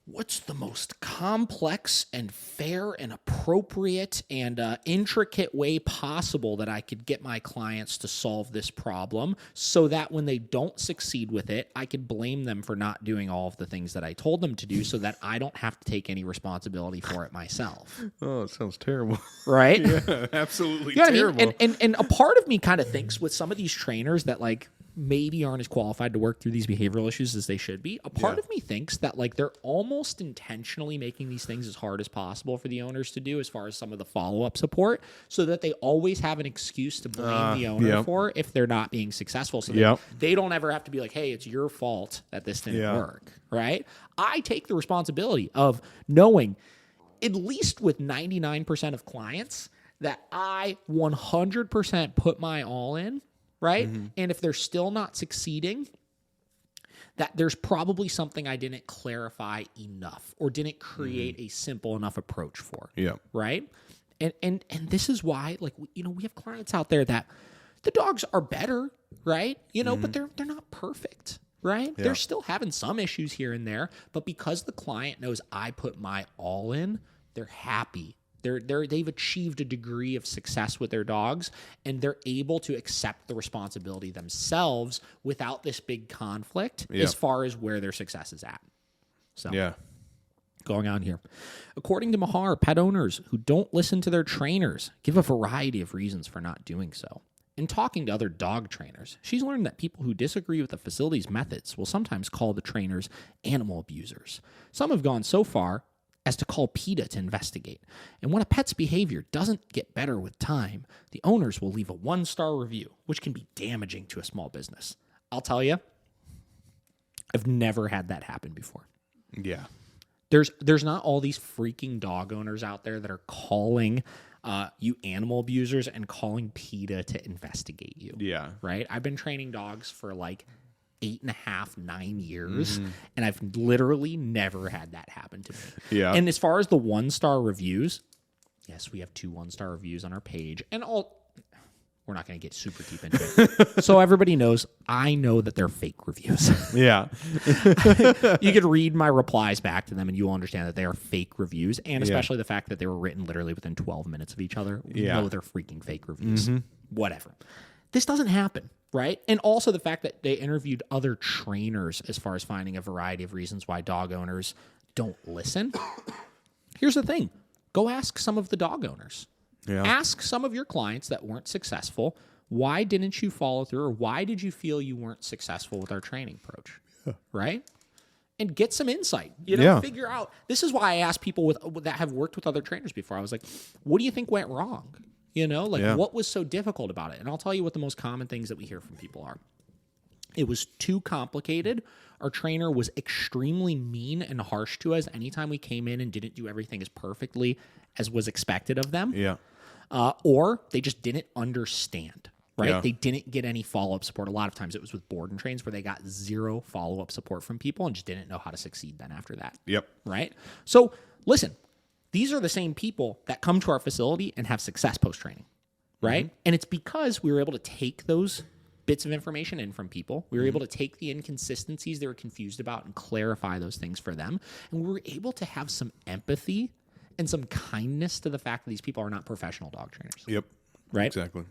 What's the most complex and fair and appropriate and intricate way possible that I could get my clients to solve this problem, so that when they don't succeed with it, I could blame them for not doing all of the things that I told them to do, so that I don't have to take any responsibility for it myself. Oh, it sounds terrible. Right? Yeah, absolutely You know what terrible. I mean? And a part of me kind of thinks with some of these trainers that like maybe aren't as qualified to work through these behavioral issues as they should be. A part of me thinks that like they're almost intentionally making these things as hard as possible for the owners to do, as far as some of the follow-up support, so that they always have an excuse to blame the owner for if they're not being successful. So that they don't ever have to be like, hey, it's your fault that this didn't work, right? I take the responsibility of knowing, at least with 99% of clients, that I 100% put my all in, right? And if they're still not succeeding, that there's probably something I didn't clarify enough, or didn't create a simple enough approach for. Right? And this is why, like, you know, we have clients out there that the dogs are better, right? You know, but they're not perfect, right? They're still having some issues here and there, but because the client knows I put my all in, they're happy. They've achieved a degree of success with their dogs, and they're able to accept the responsibility themselves without this big conflict as far as where their success is at. So, going on here. According to Mahar, pet owners who don't listen to their trainers give a variety of reasons for not doing so. In talking to other dog trainers, she's learned that people who disagree with the facility's methods will sometimes call the trainers animal abusers. Some have gone so far as to call PETA to investigate. And when a pet's behavior doesn't get better with time, the owners will leave a 1-star review, which can be damaging to a small business. I'll tell you, I've never had that happen before. Yeah. There's not all these freaking dog owners out there that are calling you animal abusers, and calling PETA to investigate you. Yeah. Right? I've been training dogs for like 8.5, 9 years, and I've literally never had that happen to me. Yeah. And as far as the 1-star reviews, yes, we have 2 1-star reviews on our page, and we're not going to get super deep into it. So everybody knows, I know that they're fake reviews. Yeah. You could read my replies back to them, and you will understand that they are fake reviews, and especially the fact that they were written literally within 12 minutes of each other. We know they're freaking fake reviews. Whatever. This doesn't happen, right? And also the fact that they interviewed other trainers as far as finding a variety of reasons why dog owners don't listen. Here's the thing. Go ask some of the dog owners. Yeah. Ask some of your clients that weren't successful, why didn't you follow through, or why did you feel you weren't successful with our training approach, right? And get some insight. Figure out. This is why I ask people that have worked with other trainers before. I was like, what do you think went wrong? What was so difficult about it? And I'll tell you what the most common things that we hear from people are. It was too complicated. Our trainer was extremely mean and harsh to us anytime we came in and didn't do everything as perfectly as was expected of them. Yeah. Or they just didn't understand, right? Yeah. They didn't get any follow-up support. A lot of times it was with board and trains where they got zero follow-up support from people and just didn't know how to succeed then after that. Yep. Right? So listen, these are the same people that come to our facility and have success post-training, right? And it's because we were able to take those bits of information in from people. We were able to take the inconsistencies they were confused about and clarify those things for them. And we were able to have some empathy and some kindness to the fact that these people are not professional dog trainers. Yep. Right? Exactly.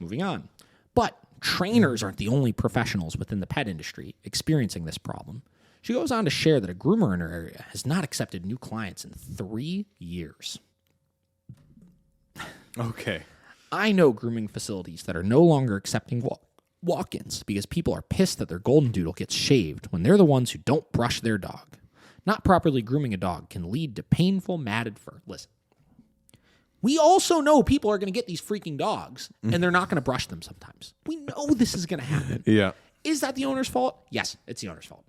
Moving on. But trainers aren't the only professionals within the pet industry experiencing this problem. She goes on to share that a groomer in her area has not accepted new clients in 3 years. Okay. I know grooming facilities that are no longer accepting walk-ins because people are pissed that their golden doodle gets shaved when they're the ones who don't brush their dog. Not properly grooming a dog can lead to painful matted fur. Listen, we also know people are going to get these freaking dogs and they're not going to brush them sometimes. We know this is going to happen. Yeah. Is that the owner's fault? Yes, it's the owner's fault.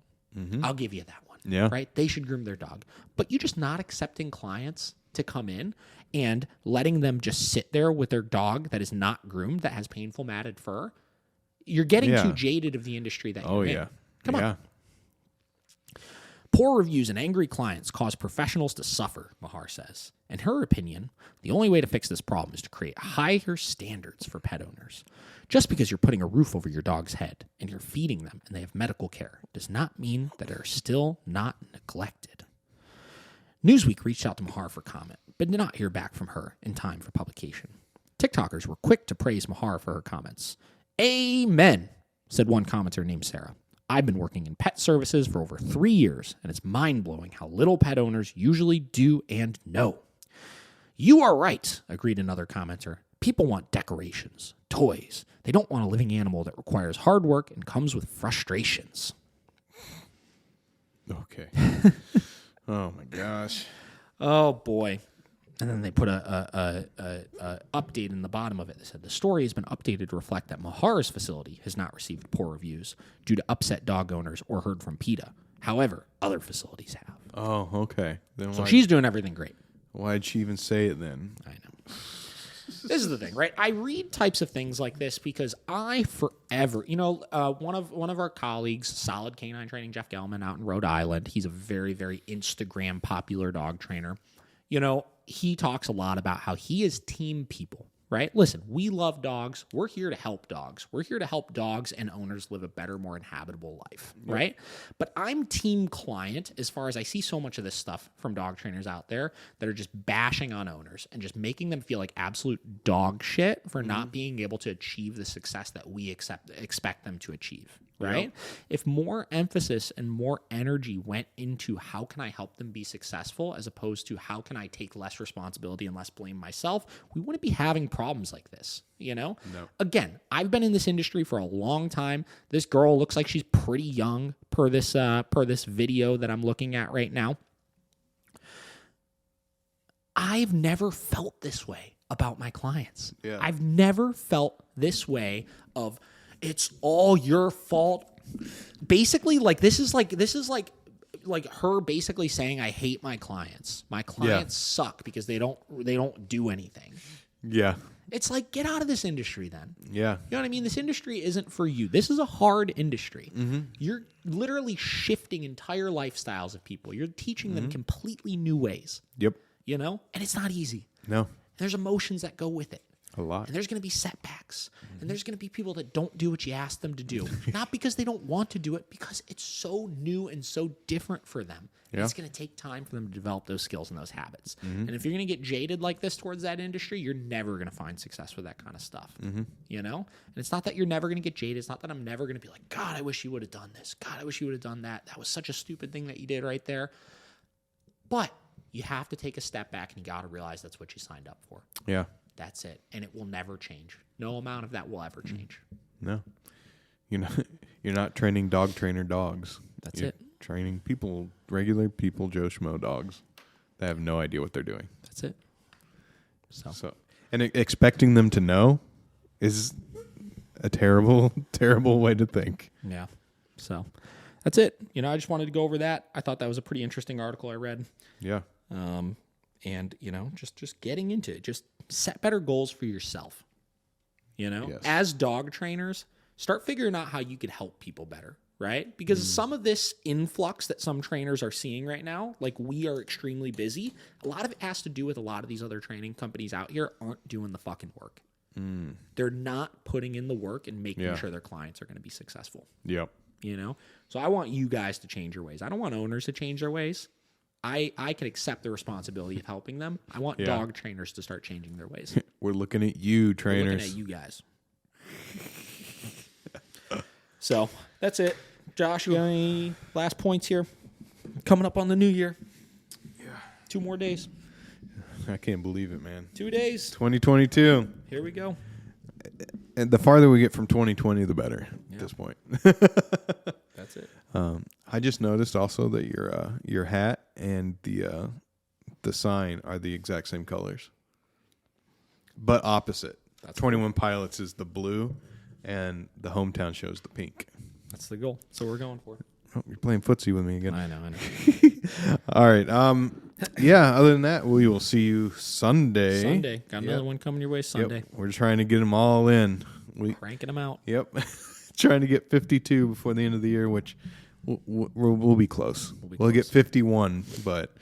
I'll give you that one. Yeah. Right? They should groom their dog. But you're just not accepting clients to come in and letting them just sit there with their dog that is not groomed, that has painful matted fur. You're getting too jaded of the industry that you're in. Come on. Poor reviews and angry clients cause professionals to suffer, Mahar says. In her opinion, the only way to fix this problem is to create higher standards for pet owners. Just because you're putting a roof over your dog's head and you're feeding them and they have medical care does not mean that they're still not neglected. Newsweek reached out to Mahar for comment, but did not hear back from her in time for publication. TikTokers were quick to praise Mahar for her comments. Amen, said one commenter named Sarah. I've been working in pet services for over 3 years, and it's mind-blowing how little pet owners usually do and know. You are right, agreed another commenter. People want decorations, toys. They don't want a living animal that requires hard work and comes with frustrations. Okay. Oh, my gosh. Oh, boy. And then they put a update in the bottom of it. They said the story has been updated to reflect that Mahar's facility has not received poor reviews due to upset dog owners or heard from PETA. However, other facilities have. Oh, okay. Then So she's doing everything great. why'd she even say it then? I know. This is the thing, right? I read types of things like this because I forever, one of our colleagues, Solid Canine Training, Jeff Gelman out in Rhode Island, he's a very, very Instagram popular dog trainer. He talks a lot about how he is team people, right? Listen, we love dogs. We're here to help dogs. We're here to help dogs and owners live a better, more inhabitable life, right? But I'm team client as far as I see so much of this stuff from dog trainers out there that are just bashing on owners and just making them feel like absolute dog shit for not being able to achieve the success that we expect them to achieve. Right? If more emphasis and more energy went into how can I help them be successful as opposed to how can I take less responsibility and less blame myself, we wouldn't be having problems like this, No. Again, I've been in this industry for a long time. This girl looks like she's pretty young per this video that I'm looking at right now. I've never felt this way about my clients. Yeah. I've never felt this way of it's all your fault. Basically, this is like like her basically saying, I hate my clients. My clients suck because they don't do anything. Yeah. It's like, get out of this industry then. Yeah. You know what I mean? This industry isn't for you. This is a hard industry. You're literally shifting entire lifestyles of people. You're teaching them completely new ways, Yep. you know? And it's not easy. No. There's emotions that go with it. A lot. And there's going to be setbacks. And there's going to be people that don't do what you ask them to do. Not because they don't want to do it, because it's so new and so different for them. And Yeah. it's going to take time for them to develop those skills and those habits. And if you're going to get jaded like this towards that industry, you're never going to find success with that kind of stuff. You know? And it's not that you're never going to get jaded. It's not that I'm never going to be like, God, I wish you would have done this. God, I wish you would have done that. That was such a stupid thing that you did right there. But you have to take a step back and you got to realize that's what you signed up for. Yeah. That's it. And it will never change. No amount of that will ever change. No. You're not training dog trainer dogs. That's You're it. training people, regular people, Joe Schmo dogs. They have no idea what they're doing. That's it. So And expecting them to know is a terrible, terrible way to think. yeah. So that's it. You know, I just wanted to go over that. I thought that was a pretty interesting article I read. Yeah. And you know, just getting into it. Just set better goals for yourself. You know, Yes. as dog trainers, start figuring out how you could help people better, right? Because some of this influx that some trainers are seeing right now, like we are extremely busy. A lot of it has to do with a lot of these other training companies out here aren't doing the fucking work. They're not putting in the work and making sure their clients are going to be successful. Yep. You know, so I want you guys to change your ways. I don't want owners to change their ways. I can accept the responsibility of helping them. I want dog trainers to start changing their ways. We're looking at you, We're trainers. looking at you guys. So that's it. Josh, you got any last points here? Coming up on the new year. Yeah. 2 more days. I can't believe it, man. 2 days. 2022. Here we go. And the farther we get from 2020, the better at this point. That's it. I just noticed also that your hat and the sign are the exact same colors, but opposite. That's 21 Pilots is the blue, and the hometown shows the pink. That's the goal. So we're going for it. Oh, you're playing footsie with me again. I know. All right. Yeah. Other than that, we will see you Sunday. Sunday. Got another one coming your way Sunday. Yep. We're just trying to get them all in. Cranking them out. Yep. Trying to get 52 before the end of the year, which we'll be close. We'll get 51, but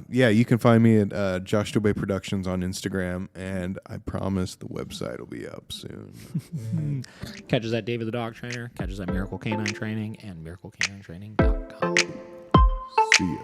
yeah, you can find me at Josh Tobey Productions on Instagram, and I promise the website will be up soon. Catch us at David the Dog Trainer. Catch us at Miracle Canine Training and miracleCanineTraining.com. See ya.